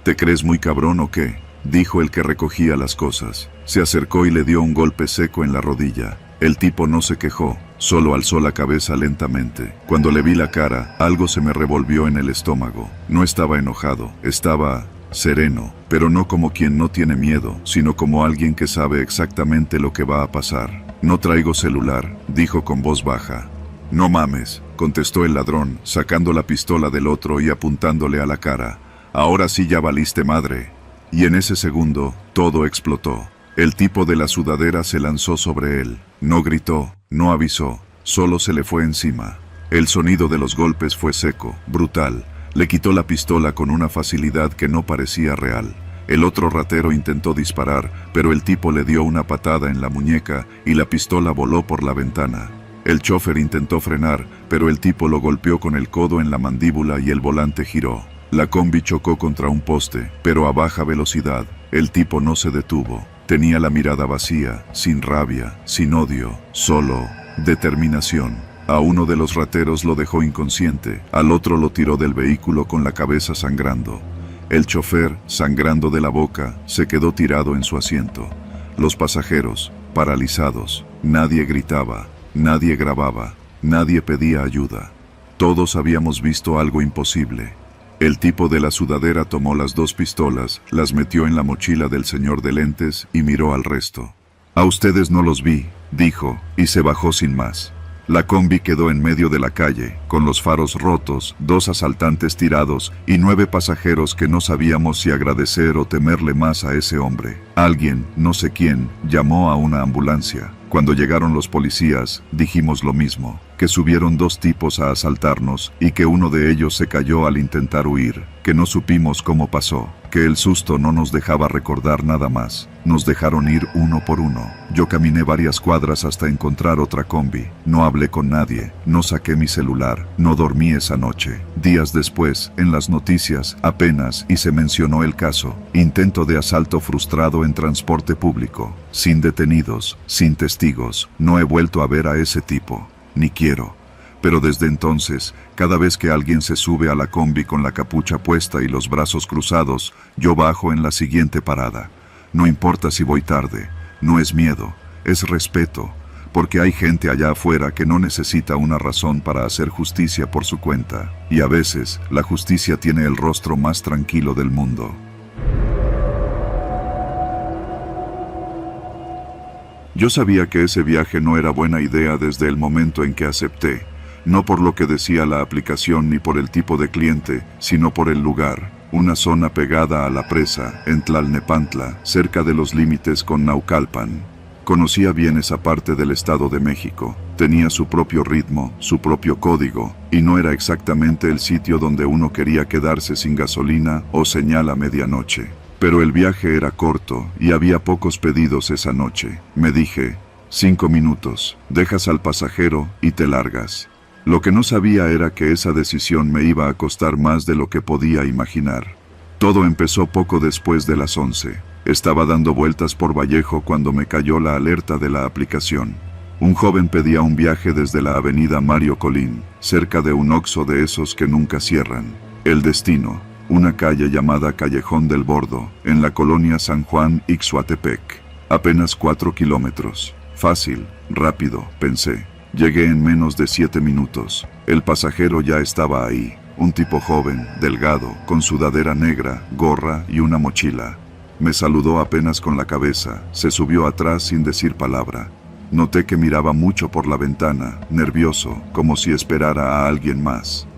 ¿Te crees muy cabrón o qué?, dijo el que recogía las cosas. Se acercó y le dio un golpe seco en la rodilla. El tipo no se quejó, solo alzó la cabeza lentamente. Cuando le vi la cara, algo se me revolvió en el estómago. No estaba enojado, estaba sereno, pero no como quien no tiene miedo, sino como alguien que sabe exactamente lo que va a pasar. No traigo celular, dijo con voz baja. No mames, contestó el ladrón, sacando la pistola del otro y apuntándole a la cara. Ahora sí ya valiste madre. Y en ese segundo, todo explotó. El tipo de la sudadera se lanzó sobre él. No gritó, no avisó, solo se le fue encima. El sonido de los golpes fue seco, brutal. Le quitó la pistola con una facilidad que no parecía real. El otro ratero intentó disparar, pero el tipo le dio una patada en la muñeca y la pistola voló por la ventana. El chofer intentó frenar, pero el tipo lo golpeó con el codo en la mandíbula y el volante giró. La combi chocó contra un poste, pero a baja velocidad. El tipo no se detuvo. Tenía la mirada vacía, sin rabia, sin odio, solo determinación. A uno de los rateros lo dejó inconsciente, al otro lo tiró del vehículo con la cabeza sangrando. El chofer, sangrando de la boca, se quedó tirado en su asiento. Los pasajeros, paralizados. Nadie gritaba, nadie grababa, nadie pedía ayuda. Todos habíamos visto algo imposible. El tipo de la sudadera tomó las 2 pistolas, las metió en la mochila del señor de lentes y miró al resto. «A ustedes no los vi», dijo, y se bajó sin más. La combi quedó en medio de la calle, con los faros rotos, 2 asaltantes tirados y 9 pasajeros que no sabíamos si agradecer o temerle más a ese hombre. Alguien, no sé quién, llamó a una ambulancia. Cuando llegaron los policías, dijimos lo mismo, que subieron 2 tipos a asaltarnos y que uno de ellos se cayó al intentar huir, que no supimos cómo pasó, que el susto no nos dejaba recordar nada más. Nos dejaron ir uno por uno. Yo caminé varias cuadras hasta encontrar otra combi. No hablé con nadie, no saqué mi celular, no dormí esa noche. Días después, en las noticias, apenas y se mencionó el caso. Intento de asalto frustrado en transporte público, sin detenidos, sin testigos. No he vuelto a ver a ese tipo, ni quiero. Pero desde entonces, cada vez que alguien se sube a la combi con la capucha puesta y los brazos cruzados, yo bajo en la siguiente parada. No importa si voy tarde, no es miedo, es respeto, porque hay gente allá afuera que no necesita una razón para hacer justicia por su cuenta, y a veces la justicia tiene el rostro más tranquilo del mundo. Yo sabía que ese viaje no era buena idea desde el momento en que acepté, no por lo que decía la aplicación ni por el tipo de cliente, sino por el lugar. Una zona pegada a la presa, en Tlalnepantla, cerca de los límites con Naucalpan. Conocía bien esa parte del Estado de México. Tenía su propio ritmo, su propio código, y no era exactamente el sitio donde uno quería quedarse sin gasolina o señal a medianoche. Pero el viaje era corto y había pocos pedidos esa noche. Me dije, 5 minutos, dejas al pasajero y te largas. Lo que no sabía era que esa decisión me iba a costar más de lo que podía imaginar. Todo empezó poco después de las 11. Estaba dando vueltas por Vallejo cuando me cayó la alerta de la aplicación. Un joven pedía un viaje desde la avenida Mario Colín, cerca de un Oxxo de esos que nunca cierran. El destino, una calle llamada Callejón del Bordo, en la colonia San Juan Ixhuatepec. Apenas 4 kilómetros. Fácil, rápido, pensé. Llegué en menos de 7 minutos. El pasajero ya estaba ahí. Un tipo joven, delgado, con sudadera negra, gorra y una mochila. Me saludó apenas con la cabeza. Se subió atrás sin decir palabra. Noté que miraba mucho por la ventana, nervioso, como si esperara a alguien más.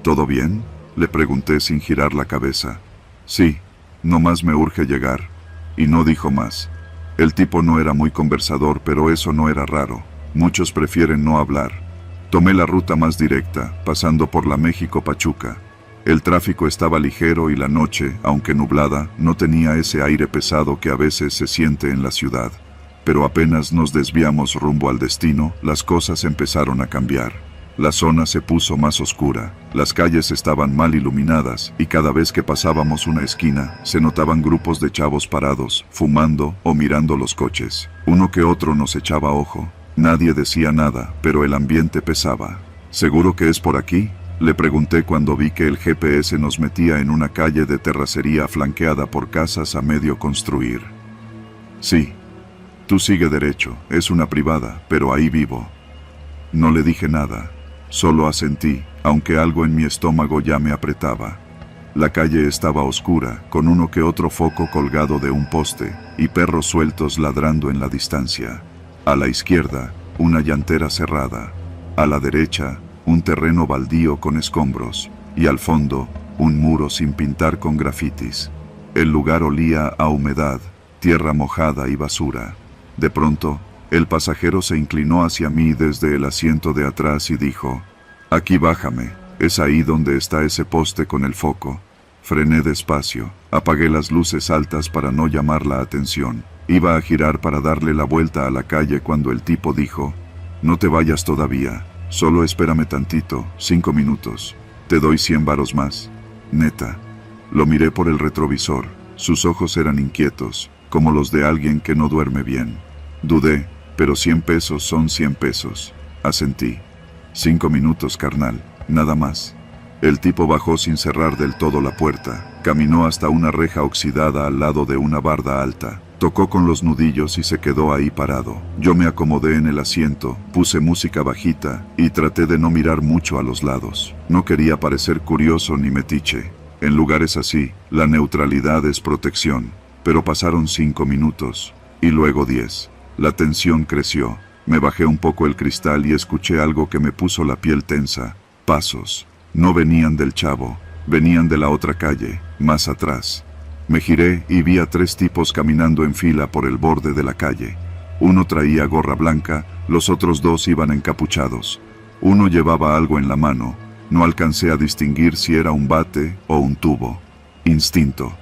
¿Todo bien?, le pregunté sin girar la cabeza. Sí, nomás me urge llegar. Y no dijo más. El tipo no era muy conversador, pero eso no era raro. Muchos prefieren no hablar. Tomé la ruta más directa, pasando por la México-Pachuca. El tráfico estaba ligero y la noche, aunque nublada, no tenía ese aire pesado que a veces se siente en la ciudad. Pero apenas nos desviamos rumbo al destino, las cosas empezaron a cambiar. La zona se puso más oscura, las calles estaban mal iluminadas y cada vez que pasábamos una esquina, se notaban grupos de chavos parados, fumando o mirando los coches. Uno que otro nos echaba ojo. Nadie decía nada, pero el ambiente pesaba. ¿Seguro que es por aquí?, le pregunté cuando vi que el GPS nos metía en una calle de terracería flanqueada por casas a medio construir. Sí. Tú sigue derecho, es una privada, pero ahí vivo. No le dije nada, solo asentí, aunque algo en mi estómago ya me apretaba. La calle estaba oscura, con uno que otro foco colgado de un poste, y perros sueltos ladrando en la distancia. A la izquierda, una llantera cerrada. A la derecha, un terreno baldío con escombros. Y al fondo, un muro sin pintar con grafitis. El lugar olía a humedad, tierra mojada y basura. De pronto, el pasajero se inclinó hacia mí desde el asiento de atrás y dijo, Aquí bájame, es ahí donde está ese poste con el foco. Frené despacio, apagué las luces altas para no llamar la atención. Iba a girar para darle la vuelta a la calle cuando el tipo dijo: no te vayas todavía, solo espérame tantito, 5 minutos. Te doy 100 varos más. Neta. Lo miré por el retrovisor, sus ojos eran inquietos, como los de alguien que no duerme bien. Dudé, pero 100 pesos son 100 pesos. Asentí. 5 minutos, carnal, nada más. El tipo bajó sin cerrar del todo la puerta, caminó hasta una reja oxidada al lado de una barda alta, tocó con los nudillos y se quedó ahí parado. Yo me acomodé en el asiento, puse música bajita y traté de no mirar mucho a los lados. No quería parecer curioso ni metiche. En lugares así, la neutralidad es protección. Pero pasaron 5 minutos, y luego 10. La tensión creció. Me bajé un poco el cristal y escuché algo que me puso la piel tensa. Pasos. No venían del Chavo, venían de la otra calle, más atrás. Me giré y vi a 3 tipos caminando en fila por el borde de la calle. Uno traía gorra blanca, los otros 2 iban encapuchados. Uno llevaba algo en la mano. No alcancé a distinguir si era un bate o un tubo. Instinto.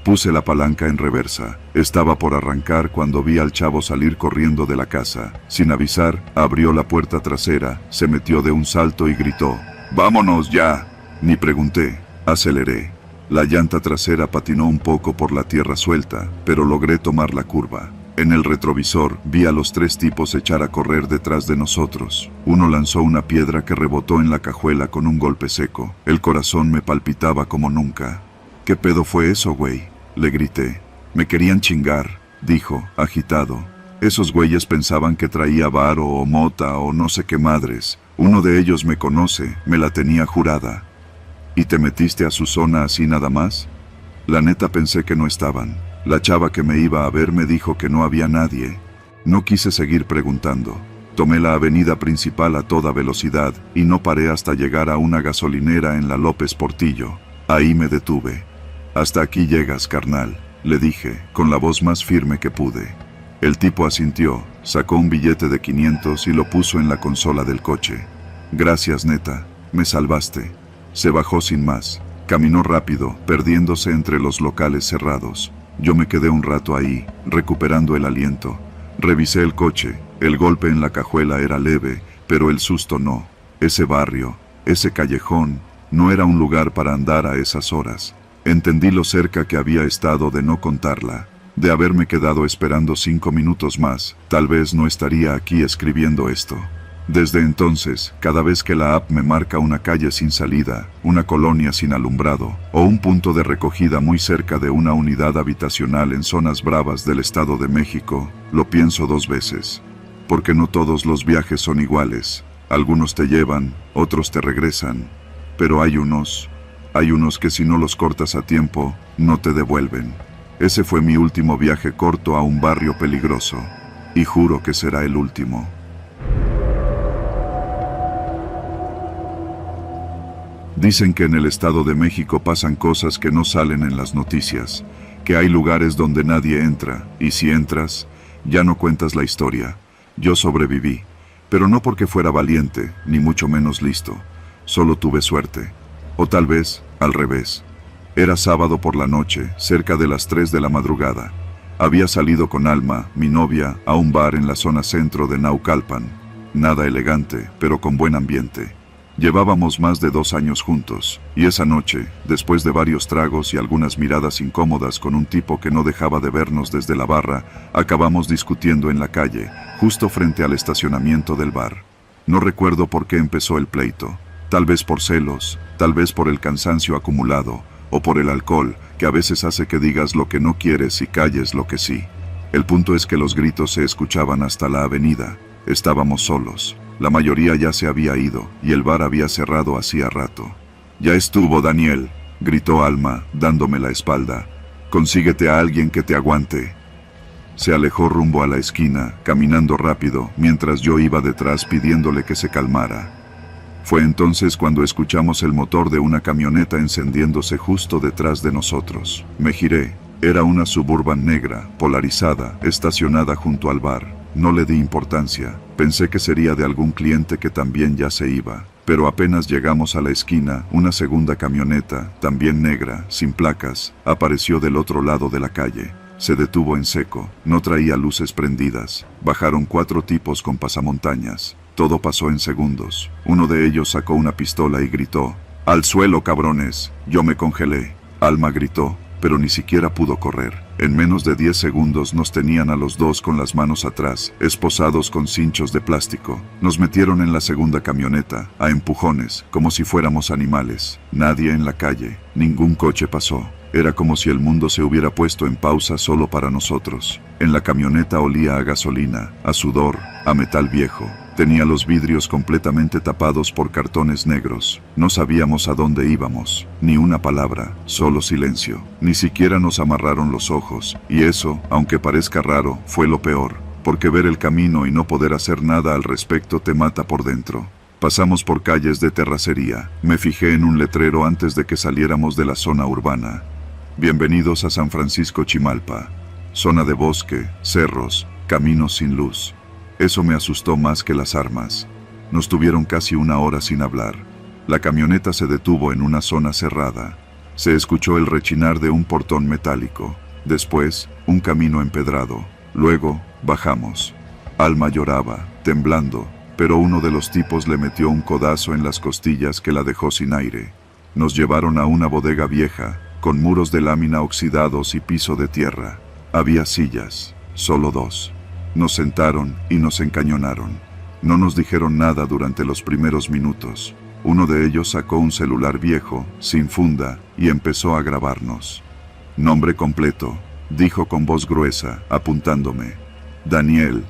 Puse la palanca en reversa. Estaba por arrancar cuando vi al Chavo salir corriendo de la casa. Sin avisar, abrió la puerta trasera, se metió de un salto y gritó: ¡vámonos ya! Ni pregunté. Aceleré. La llanta trasera patinó un poco por la tierra suelta, pero logré tomar la curva. En el retrovisor, vi a los 3 tipos echar a correr detrás de nosotros. Uno lanzó una piedra que rebotó en la cajuela con un golpe seco. El corazón me palpitaba como nunca. ¿Qué pedo fue eso, güey?, le grité. Me querían chingar, dijo, agitado. Esos güeyes pensaban que traía varo o mota o no sé qué madres. Uno de ellos me conoce, me la tenía jurada. ¿Y te metiste a su zona así nada más? La neta pensé que no estaban. La chava que me iba a ver me dijo que no había nadie. No quise seguir preguntando. Tomé la avenida principal a toda velocidad y no paré hasta llegar a una gasolinera en la López Portillo. Ahí me detuve. Hasta aquí llegas, carnal, le dije, con la voz más firme que pude. El tipo asintió, sacó un billete de 500 y lo puso en la consola del coche. Gracias, neta, me salvaste. Se bajó sin más. Caminó rápido, perdiéndose entre los locales cerrados. Yo me quedé un rato ahí, recuperando el aliento. Revisé el coche. El golpe en la cajuela era leve, pero el susto no. Ese barrio, ese callejón, no era un lugar para andar a esas horas. Entendí lo cerca que había estado de no contarla. De haberme quedado esperando 5 minutos más, tal vez no estaría aquí escribiendo esto. Desde entonces, cada vez que la app me marca una calle sin salida, una colonia sin alumbrado, o un punto de recogida muy cerca de una unidad habitacional en zonas bravas del Estado de México, lo pienso 2 veces. Porque no todos los viajes son iguales. Algunos te llevan, otros te regresan. Pero hay unos que si no los cortas a tiempo, no te devuelven. Ese fue mi último viaje corto a un barrio peligroso. Y juro que será el último. Dicen que en el Estado de México pasan cosas que no salen en las noticias, que hay lugares donde nadie entra, y si entras, ya no cuentas la historia. Yo sobreviví, pero no porque fuera valiente, ni mucho menos listo, solo tuve suerte. O tal vez, al revés. Era sábado por la noche, cerca de las 3 de la madrugada. Había salido con Alma, mi novia, a un bar en la zona centro de Naucalpan. Nada elegante, pero con buen ambiente. Llevábamos más de 2 años juntos, y esa noche, después de varios tragos y algunas miradas incómodas con un tipo que no dejaba de vernos desde la barra, acabamos discutiendo en la calle, justo frente al estacionamiento del bar. No recuerdo por qué empezó el pleito. Tal vez por celos, tal vez por el cansancio acumulado, o por el alcohol, que a veces hace que digas lo que no quieres y calles lo que sí. El punto es que los gritos se escuchaban hasta la avenida. Estábamos solos. La mayoría ya se había ido, y el bar había cerrado hacía rato. «Ya estuvo, Daniel», gritó Alma, dándome la espalda. «Consíguete a alguien que te aguante». Se alejó rumbo a la esquina, caminando rápido, mientras yo iba detrás pidiéndole que se calmara. Fue entonces cuando escuchamos el motor de una camioneta encendiéndose justo detrás de nosotros. Me giré. Era una Suburban negra, polarizada, estacionada junto al bar. No le di importancia. Pensé que sería de algún cliente que también ya se iba. Pero apenas llegamos a la esquina, una segunda camioneta, también negra, sin placas, apareció del otro lado de la calle. Se detuvo en seco, no traía luces prendidas. Bajaron 4 tipos con pasamontañas. Todo pasó en segundos. Uno de ellos sacó una pistola y gritó: «¡Al suelo, cabrones!». Yo me congelé. Alma gritó, pero ni siquiera pudo correr. En menos de 10 segundos nos tenían a los dos con las manos atrás, esposados con cinchos de plástico. Nos metieron en la segunda camioneta, a empujones, como si fuéramos animales. Nadie en la calle, ningún coche pasó. Era como si el mundo se hubiera puesto en pausa solo para nosotros. En la camioneta olía a gasolina, a sudor, a metal viejo. Tenía los vidrios completamente tapados por cartones negros. No sabíamos a dónde íbamos. Ni una palabra, solo silencio. Ni siquiera nos amarraron los ojos. Y eso, aunque parezca raro, fue lo peor. Porque ver el camino y no poder hacer nada al respecto te mata por dentro. Pasamos por calles de terracería. Me fijé en un letrero antes de que saliéramos de la zona urbana. Bienvenidos a San Francisco Chimalpa. Zona de bosque, cerros, caminos sin luz. Eso me asustó más que las armas. Nos tuvieron casi 1 hora sin hablar. La camioneta se detuvo en una zona cerrada. Se escuchó el rechinar de un portón metálico. Después, un camino empedrado. Luego, bajamos. Alma lloraba, temblando, pero uno de los tipos le metió un codazo en las costillas que la dejó sin aire. Nos llevaron a una bodega vieja, con muros de lámina oxidados y piso de tierra. Había sillas, solo 2. Nos sentaron y nos encañonaron. No nos dijeron nada durante los primeros minutos. Uno de ellos sacó un celular viejo, sin funda, y empezó a grabarnos. «Nombre completo», dijo con voz gruesa, apuntándome. «Daniel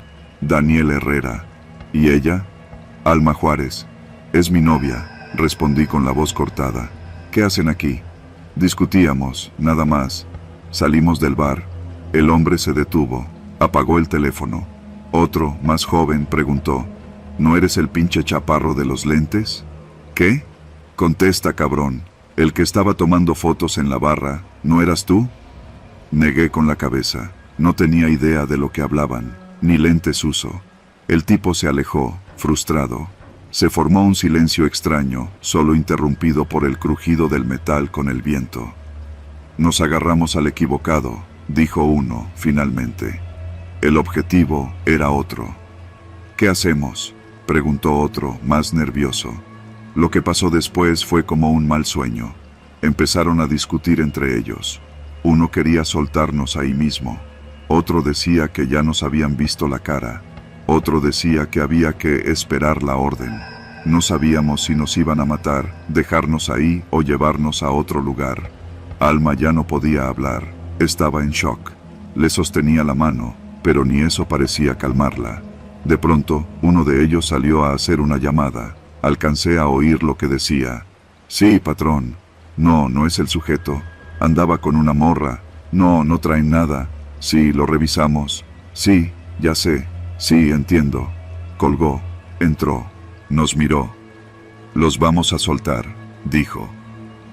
Herrera». «¿Y ella?» «Alma Juárez». «Es mi novia», respondí con la voz cortada. «¿Qué hacen aquí?» «Discutíamos, nada más». Salimos del bar. El hombre se detuvo. Apagó el teléfono. Otro, más joven, preguntó: ¿No eres el pinche chaparro de los lentes? ¿Qué? Contesta, cabrón. El que estaba tomando fotos en la barra, ¿no eras tú? Negué con la cabeza. No tenía idea de lo que hablaban, ni lentes uso. El tipo se alejó, frustrado. Se formó un silencio extraño, solo interrumpido por el crujido del metal con el viento. Nos agarramos al equivocado, dijo uno, finalmente. El objetivo era otro. ¿Qué hacemos?, preguntó otro, más nervioso. Lo que pasó después fue como un mal sueño. Empezaron a discutir entre ellos. Uno quería soltarnos ahí mismo. Otro decía que ya nos habían visto la cara. Otro decía que había que esperar la orden. No sabíamos si nos iban a matar, dejarnos ahí o llevarnos a otro lugar. Alma ya no podía hablar. Estaba en shock. Le sostenía la mano, pero ni eso parecía calmarla. De pronto, uno de ellos salió a hacer una llamada. Alcancé a oír lo que decía. Sí, patrón. No, no es el sujeto. Andaba con una morra. No, no traen nada. Sí, lo revisamos. Sí, ya sé. Sí, entiendo. Colgó. Entró. Nos miró. Los vamos a soltar, dijo.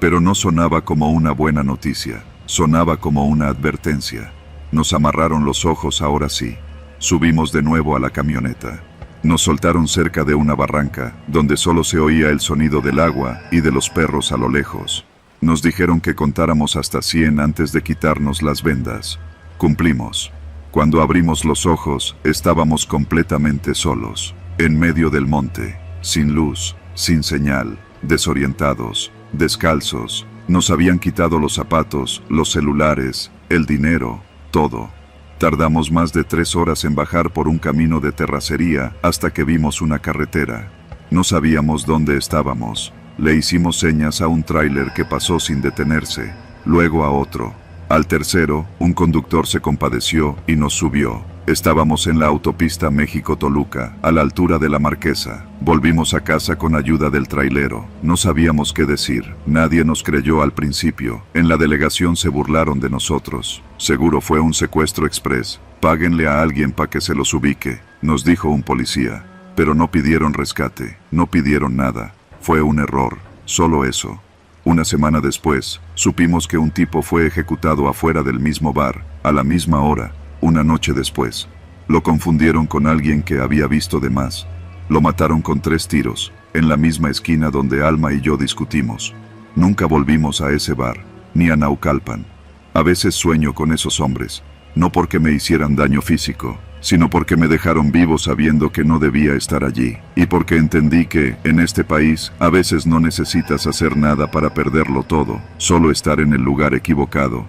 Pero no sonaba como una buena noticia. Sonaba como una advertencia. Nos amarraron los ojos ahora sí. Subimos de nuevo a la camioneta. Nos soltaron cerca de una barranca, donde solo se oía el sonido del agua y de los perros a lo lejos. Nos dijeron que contáramos hasta 100 antes de quitarnos las vendas. Cumplimos. Cuando abrimos los ojos, estábamos completamente solos, en medio del monte, sin luz, sin señal, desorientados, descalzos. Nos habían quitado los zapatos, los celulares, el dinero, todo. Tardamos más de 3 horas en bajar por un camino de terracería hasta que vimos una carretera. No sabíamos dónde estábamos. Le hicimos señas a un tráiler que pasó sin detenerse, luego a otro. Al tercero, un conductor se compadeció y nos subió. Estábamos en la autopista México-Toluca, a la altura de La Marquesa. Volvimos a casa con ayuda del trailero. No sabíamos qué decir. Nadie nos creyó al principio. En la delegación se burlaron de nosotros. Seguro fue un secuestro express. Páguenle a alguien para que se los ubique, nos dijo un policía. Pero no pidieron rescate, no pidieron nada. Fue un error, solo eso. Una semana después, supimos que un tipo fue ejecutado afuera del mismo bar, a la misma hora. Una noche después, lo confundieron con alguien que había visto de más. Lo mataron con 3 tiros. en la misma esquina donde Alma y yo discutimos. Nunca volvimos a ese bar, ni a Naucalpan. A veces sueño con esos hombres, no porque me hicieran daño físico, sino porque me dejaron vivo sabiendo que no debía estar allí, y porque entendí que, en este país, a veces no necesitas hacer nada para perderlo todo, solo estar en el lugar equivocado.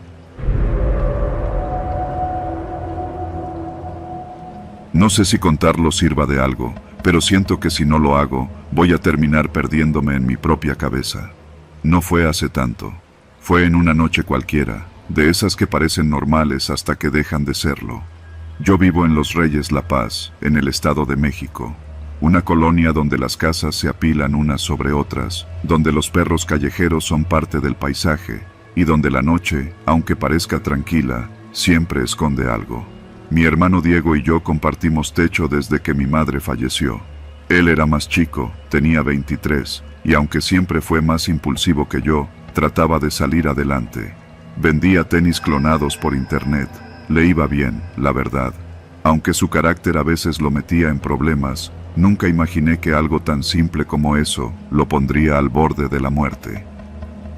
No sé si contarlo sirva de algo, pero siento que si no lo hago, voy a terminar perdiéndome en mi propia cabeza. No fue hace tanto. Fue en una noche cualquiera, de esas que parecen normales hasta que dejan de serlo. Yo vivo en Los Reyes La Paz, en el Estado de México. Una colonia donde las casas se apilan unas sobre otras, donde los perros callejeros son parte del paisaje, y donde la noche, aunque parezca tranquila, siempre esconde algo. Mi hermano Diego y yo compartimos techo desde que mi madre falleció. Él era más chico, tenía 23, y aunque siempre fue más impulsivo que yo, trataba de salir adelante. Vendía tenis clonados por internet. Le iba bien, la verdad. Aunque su carácter a veces lo metía en problemas, nunca imaginé que algo tan simple como eso lo pondría al borde de la muerte.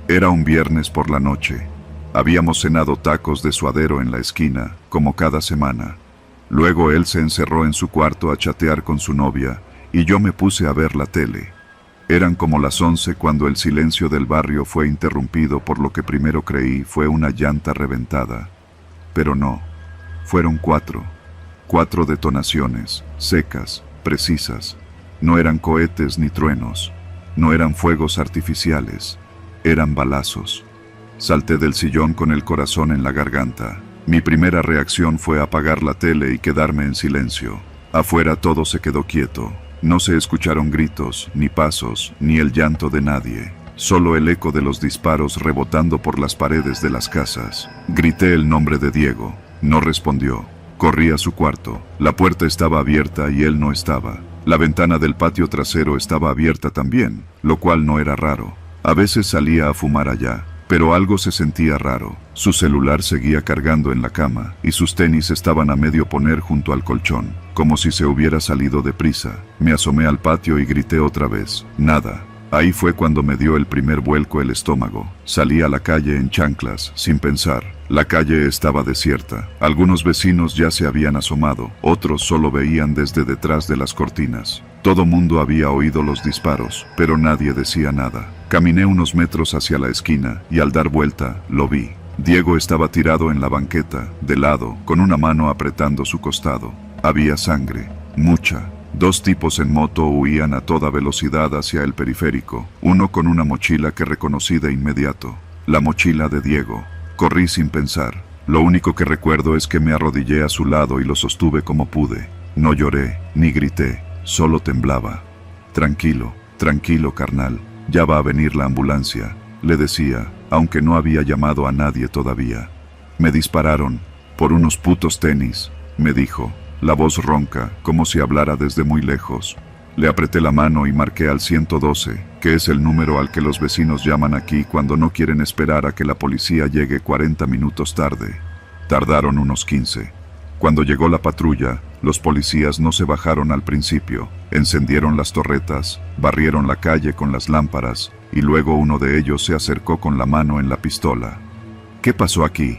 Era un viernes por la noche. Habíamos cenado tacos de suadero en la esquina, como cada semana. Luego él se encerró en su cuarto a chatear con su novia, y yo me puse a ver la tele. Eran como las 11 cuando el silencio del barrio fue interrumpido por lo que primero creí fue una llanta reventada. Pero no. Fueron 4. 4 detonaciones, secas, precisas. No eran cohetes ni truenos. No eran fuegos artificiales. Eran balazos. Salté del sillón con el corazón en la garganta. Mi primera reacción fue apagar la tele y quedarme en silencio. Afuera todo se quedó quieto. No se escucharon gritos, ni pasos, ni el llanto de nadie. Solo el eco de los disparos rebotando por las paredes de las casas. Grité el nombre de Diego. No respondió. Corrí a su cuarto. La puerta estaba abierta y él no estaba. La ventana del patio trasero estaba abierta también, lo cual no era raro. A veces salía a fumar allá. Pero algo se sentía raro. Su celular seguía cargando en la cama, y sus tenis estaban a medio poner junto al colchón, como si se hubiera salido deprisa. Me asomé al patio y grité otra vez. Nada. Ahí fue cuando me dio el primer vuelco el estómago. Salí a la calle en chanclas, sin pensar. La calle estaba desierta. Algunos vecinos ya se habían asomado, otros solo veían desde detrás de las cortinas. Todo mundo había oído los disparos, pero nadie decía nada. Caminé unos metros hacia la esquina, y al dar vuelta, lo vi. Diego estaba tirado en la banqueta, de lado, con una mano apretando su costado. Había sangre, mucha. 2 tipos en moto huían a toda velocidad hacia el periférico, uno con una mochila que reconocí de inmediato. La mochila de Diego. Corrí sin pensar. Lo único que recuerdo es que me arrodillé a su lado y lo sostuve como pude. No lloré, ni grité, solo temblaba. Tranquilo, tranquilo, carnal, ya va a venir la ambulancia, le decía, aunque no había llamado a nadie todavía. Me dispararon, por unos putos tenis, me dijo, la voz ronca, como si hablara desde muy lejos. Le apreté la mano y marqué al 112, que es el número al que los vecinos llaman aquí cuando no quieren esperar a que la policía llegue 40 minutos tarde. Tardaron unos 15. Cuando llegó la patrulla, los policías no se bajaron al principio, encendieron las torretas, barrieron la calle con las lámparas, y luego uno de ellos se acercó con la mano en la pistola. ¿Qué pasó aquí?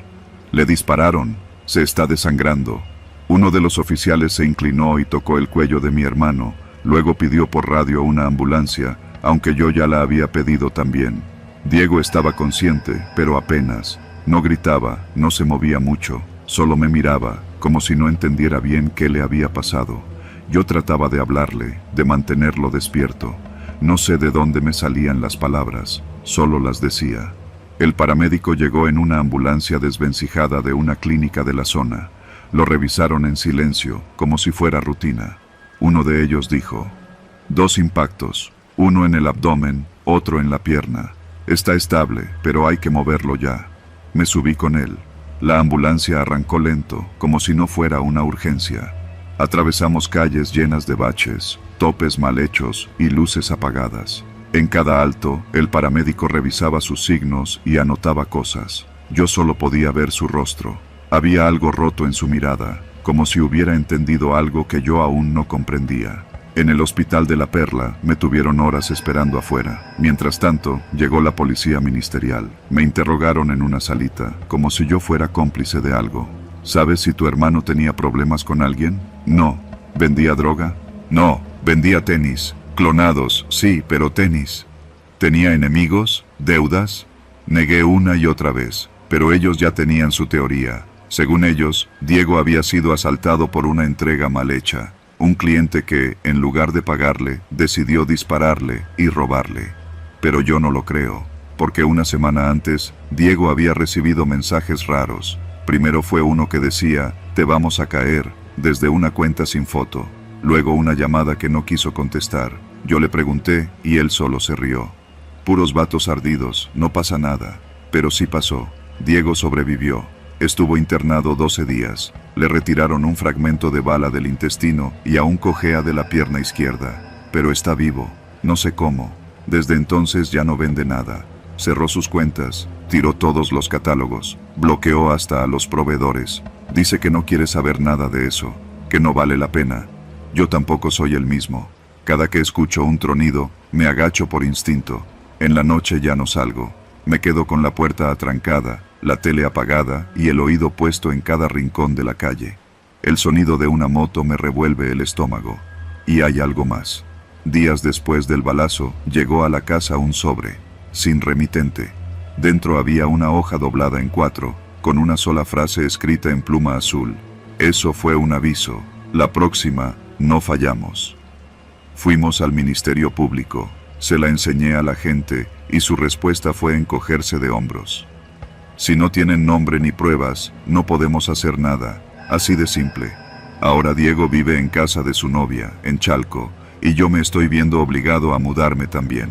Le dispararon, se está desangrando. Uno de los oficiales se inclinó y tocó el cuello de mi hermano, luego pidió por radio una ambulancia, aunque yo ya la había pedido también. Diego estaba consciente, pero apenas. No gritaba, no se movía mucho, solo me miraba, como si no entendiera bien qué le había pasado. Yo trataba de hablarle, de mantenerlo despierto. No sé de dónde me salían las palabras, solo las decía. El paramédico llegó en una ambulancia desvencijada de una clínica de la zona. Lo revisaron en silencio, como si fuera rutina. Uno de ellos dijo, 2 impactos, uno en el abdomen, otro en la pierna. Está estable, pero hay que moverlo ya. Me subí con él. La ambulancia arrancó lento, como si no fuera una urgencia. Atravesamos calles llenas de baches, topes mal hechos y luces apagadas. En cada alto, el paramédico revisaba sus signos y anotaba cosas. Yo solo podía ver su rostro. Había algo roto en su mirada, como si hubiera entendido algo que yo aún no comprendía. En el hospital de La Perla me tuvieron horas esperando afuera. Mientras tanto, llegó la policía ministerial. Me interrogaron en una salita, como si yo fuera cómplice de algo. ¿Sabes si tu hermano tenía problemas con alguien? No. ¿Vendía droga? No. Vendía tenis. Clonados, sí, pero tenis. ¿Tenía enemigos? ¿Deudas? Negué una y otra vez, pero ellos ya tenían su teoría. Según ellos, Diego había sido asaltado por una entrega mal hecha. Un cliente que, en lugar de pagarle, decidió dispararle y robarle. Pero yo no lo creo, porque una semana antes, Diego había recibido mensajes raros. Primero fue uno que decía, "Te vamos a caer", desde una cuenta sin foto. Luego una llamada que no quiso contestar. Yo le pregunté y él solo se rió. Puros vatos ardidos, no pasa nada. Pero sí pasó. Diego sobrevivió. Estuvo internado 12 días. Le retiraron un fragmento de bala del intestino y aún cojea de la pierna izquierda. Pero está vivo. No sé cómo. Desde entonces ya no vende nada. Cerró sus cuentas, tiró todos los catálogos, bloqueó hasta a los proveedores. Dice que no quiere saber nada de eso, que no vale la pena. Yo tampoco soy el mismo. Cada que escucho un tronido, me agacho por instinto. En la noche ya no salgo. Me quedo con la puerta atrancada, la tele apagada y el oído puesto en cada rincón de la calle. El sonido de una moto me revuelve el estómago. Y hay algo más. Días después del balazo, llegó a la casa un sobre, sin remitente. Dentro había una hoja doblada en 4, con una sola frase escrita en pluma azul. Eso fue un aviso. La próxima, no fallamos. Fuimos al Ministerio Público. Se la enseñé a la gente y su respuesta fue encogerse de hombros. Si no tienen nombre ni pruebas, no podemos hacer nada. Así de simple. Ahora Diego vive en casa de su novia, en Chalco, y yo me estoy viendo obligado a mudarme también.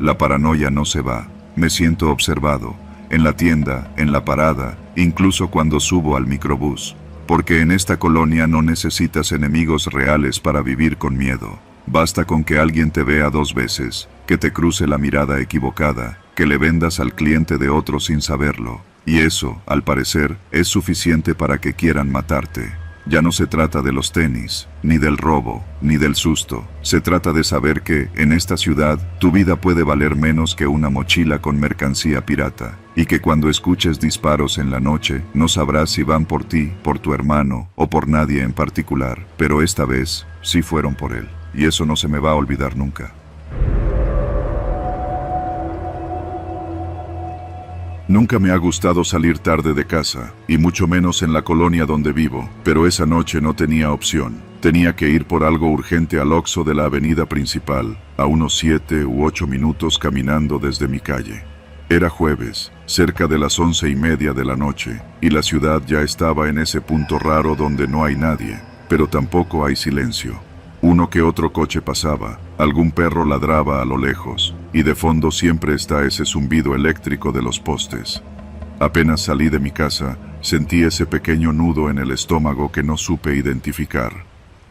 La paranoia no se va. Me siento observado, en la tienda, en la parada, incluso cuando subo al microbús. Porque en esta colonia no necesitas enemigos reales para vivir con miedo. Basta con que alguien te vea 2 veces, que te cruce la mirada equivocada, que le vendas al cliente de otro sin saberlo. Y eso, al parecer, es suficiente para que quieran matarte. Ya no se trata de los tenis, ni del robo, ni del susto. Se trata de saber que, en esta ciudad, tu vida puede valer menos que una mochila con mercancía pirata. Y que cuando escuches disparos en la noche, no sabrás si van por ti, por tu hermano, o por nadie en particular. Pero esta vez, sí fueron por él. Y eso no se me va a olvidar nunca. Nunca me ha gustado salir tarde de casa, y mucho menos en la colonia donde vivo, pero esa noche no tenía opción. Tenía que ir por algo urgente al Oxxo de la avenida principal, a unos 7 u 8 minutos caminando desde mi calle. Era jueves, cerca de las 11:30 de la noche, y la ciudad ya estaba en ese punto raro donde no hay nadie, pero tampoco hay silencio. Uno que otro coche pasaba, algún perro ladraba a lo lejos, y de fondo siempre está ese zumbido eléctrico de los postes. Apenas salí de mi casa, sentí ese pequeño nudo en el estómago que no supe identificar.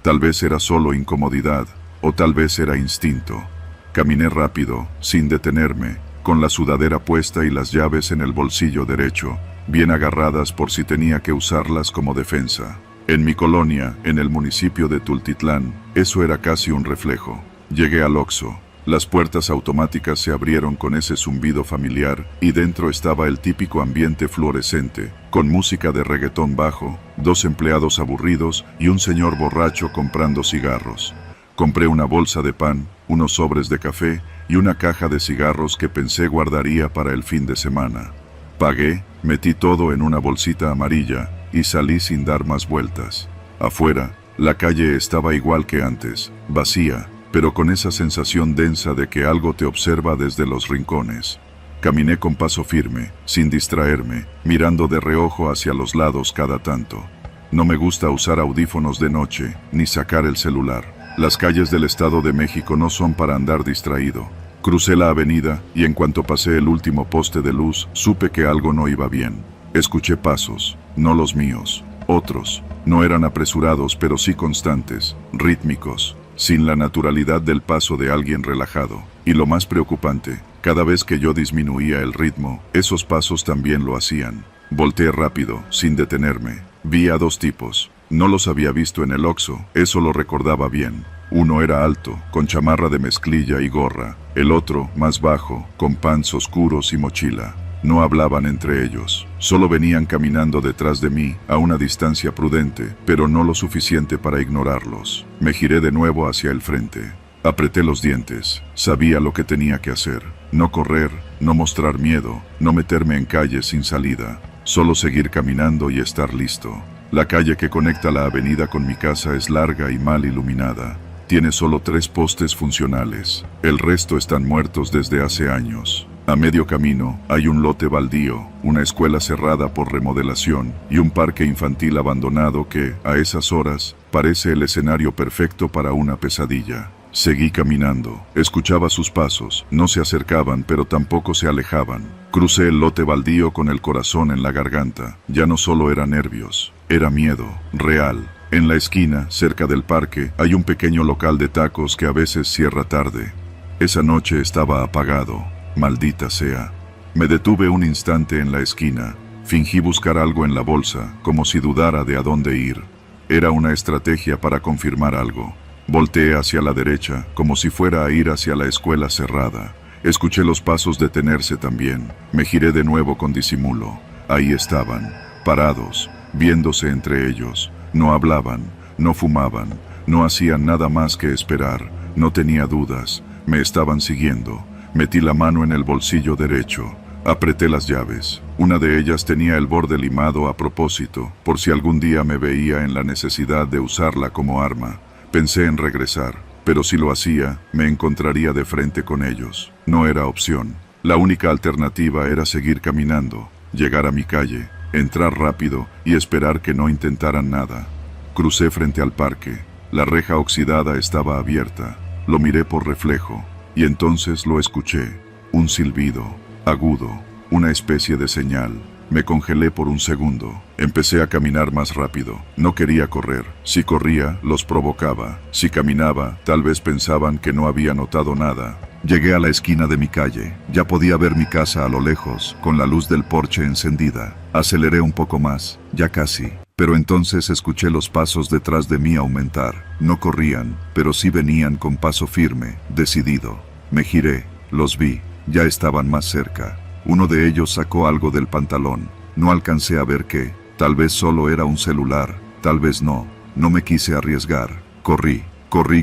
Tal vez era solo incomodidad, o tal vez era instinto. Caminé rápido, sin detenerme, con la sudadera puesta y las llaves en el bolsillo derecho, bien agarradas por si tenía que usarlas como defensa. En mi colonia, en el municipio de Tultitlán, eso era casi un reflejo. Llegué al Oxxo. Las puertas automáticas se abrieron con ese zumbido familiar y dentro estaba el típico ambiente fluorescente, con música de reggaetón bajo, 2 empleados aburridos y un señor borracho comprando cigarros. Compré una bolsa de pan, unos sobres de café y una caja de cigarros que pensé guardaría para el fin de semana. Pagué, metí todo en una bolsita amarilla y salí sin dar más vueltas. Afuera, la calle estaba igual que antes, vacía, pero con esa sensación densa de que algo te observa desde los rincones. Caminé con paso firme, sin distraerme, mirando de reojo hacia los lados cada tanto. No me gusta usar audífonos de noche, ni sacar el celular. Las calles del Estado de México no son para andar distraído. Crucé la avenida y en cuanto pasé el último poste de luz, supe que algo no iba bien. Escuché pasos, no los míos, otros. No eran apresurados, pero sí constantes, rítmicos, sin la naturalidad del paso de alguien relajado. Y lo más preocupante, cada vez que yo disminuía el ritmo, esos pasos también lo hacían. Volteé rápido, sin detenerme. Vi a 2 tipos. No los había visto en el Oxxo, eso lo recordaba bien. Uno era alto, con chamarra de mezclilla y gorra. El otro, más bajo, con pants oscuros y mochila. No hablaban entre ellos. Solo venían caminando detrás de mí, a una distancia prudente, pero no lo suficiente para ignorarlos. Me giré de nuevo hacia el frente. Apreté los dientes. Sabía lo que tenía que hacer. No correr, no mostrar miedo, no meterme en calles sin salida. Solo seguir caminando y estar listo. La calle que conecta la avenida con mi casa es larga y mal iluminada. Tiene solo 3 postes funcionales. El resto están muertos desde hace años. A medio camino hay un lote baldío, una escuela cerrada por remodelación y un parque infantil abandonado que, a esas horas, parece el escenario perfecto para una pesadilla. Seguí caminando. Escuchaba sus pasos. No se acercaban, pero tampoco se alejaban. Crucé el lote baldío con el corazón en la garganta. Ya no solo era nervios, era miedo, real. En la esquina, cerca del parque, hay un pequeño local de tacos que a veces cierra tarde. Esa noche estaba apagado. Maldita sea. Me detuve un instante en la esquina. Fingí buscar algo en la bolsa, como si dudara de a dónde ir. Era una estrategia para confirmar algo. Volteé hacia la derecha, como si fuera a ir hacia la escuela cerrada. Escuché los pasos detenerse también. Me giré de nuevo con disimulo. Ahí estaban, parados, viéndose entre ellos. No hablaban, no fumaban, no hacían nada más que esperar. No tenía dudas, me estaban siguiendo. Metí la mano en el bolsillo derecho. Apreté las llaves. Una de ellas tenía el borde limado a propósito, por si algún día me veía en la necesidad de usarla como arma. Pensé en regresar, pero si lo hacía, me encontraría de frente con ellos. No era opción. La única alternativa era seguir caminando, llegar a mi calle, entrar rápido y esperar que no intentaran nada. Crucé frente al parque. La reja oxidada estaba abierta. Lo miré por reflejo, y entonces lo escuché. Un silbido, agudo, una especie de señal. Me congelé por un segundo. Empecé a caminar más rápido. No quería correr. Si corría, los provocaba. Si caminaba, tal vez pensaban que no había notado nada. Llegué a la esquina de mi calle. Ya podía ver mi casa a lo lejos, con la luz del porche encendida. Aceleré un poco más, ya casi. Pero entonces escuché los pasos detrás de mí aumentar. No corrían, pero sí venían con paso firme, decidido. Me giré, los vi, ya estaban más cerca. Uno de ellos sacó algo del pantalón. No alcancé a ver qué. Tal vez solo era un celular, tal vez no. No me quise arriesgar. Corrí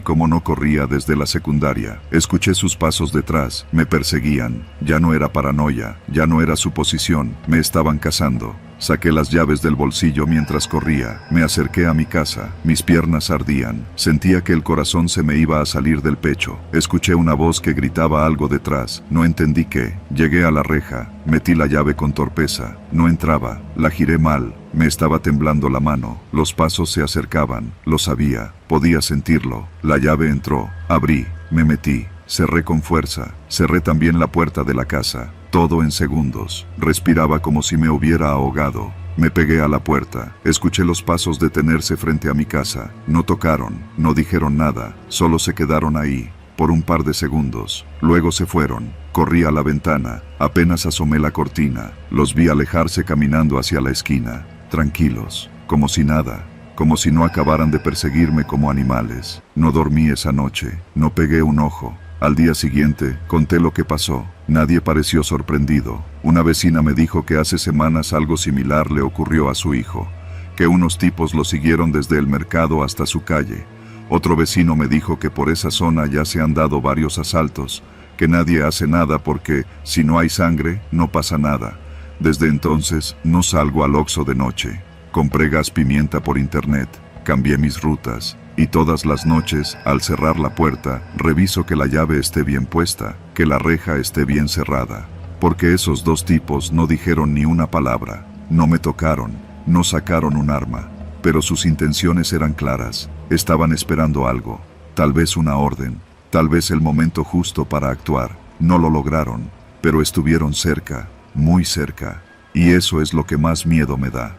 como no corría desde la secundaria. Escuché sus pasos detrás. Me perseguían. Ya no era paranoia, ya no era suposición. Me estaban cazando. Saqué las llaves del bolsillo mientras corría. Me acerqué a mi casa. Mis piernas ardían. Sentía que el corazón se me iba a salir del pecho. Escuché una voz que gritaba algo detrás. No entendí qué. Llegué a la reja. Metí la llave con torpeza. No entraba. La giré mal. Me estaba temblando la mano. Los pasos se acercaban. Lo sabía. Podía sentirlo. La llave entró. Abrí. Me metí. Cerré con fuerza. Cerré también la puerta de la casa. Todo en segundos. Respiraba como si me hubiera ahogado. Me pegué a la puerta. Escuché los pasos detenerse frente a mi casa. No tocaron, no dijeron nada, solo se quedaron ahí, por un par de segundos. Luego se fueron. Corrí a la ventana. Apenas asomé la cortina. Los vi alejarse caminando hacia la esquina. Tranquilos, como si nada. Como si no acabaran de perseguirme como animales. No dormí esa noche. No pegué un ojo. Al día siguiente, conté lo que pasó. Nadie pareció sorprendido. Una vecina me dijo que hace semanas algo similar le ocurrió a su hijo, que unos tipos lo siguieron desde el mercado hasta su calle. Otro vecino me dijo que por esa zona ya se han dado varios asaltos, que nadie hace nada porque, si no hay sangre, no pasa nada. Desde entonces, no salgo al Oxxo de noche. Compré gas pimienta por internet, cambié mis rutas. Y todas las noches, al cerrar la puerta, reviso que la llave esté bien puesta, que la reja esté bien cerrada. Porque esos dos tipos no dijeron ni una palabra, no me tocaron, no sacaron un arma. Pero sus intenciones eran claras, estaban esperando algo, tal vez una orden, tal vez el momento justo para actuar. No lo lograron, pero estuvieron cerca, muy cerca. Y eso es lo que más miedo me da.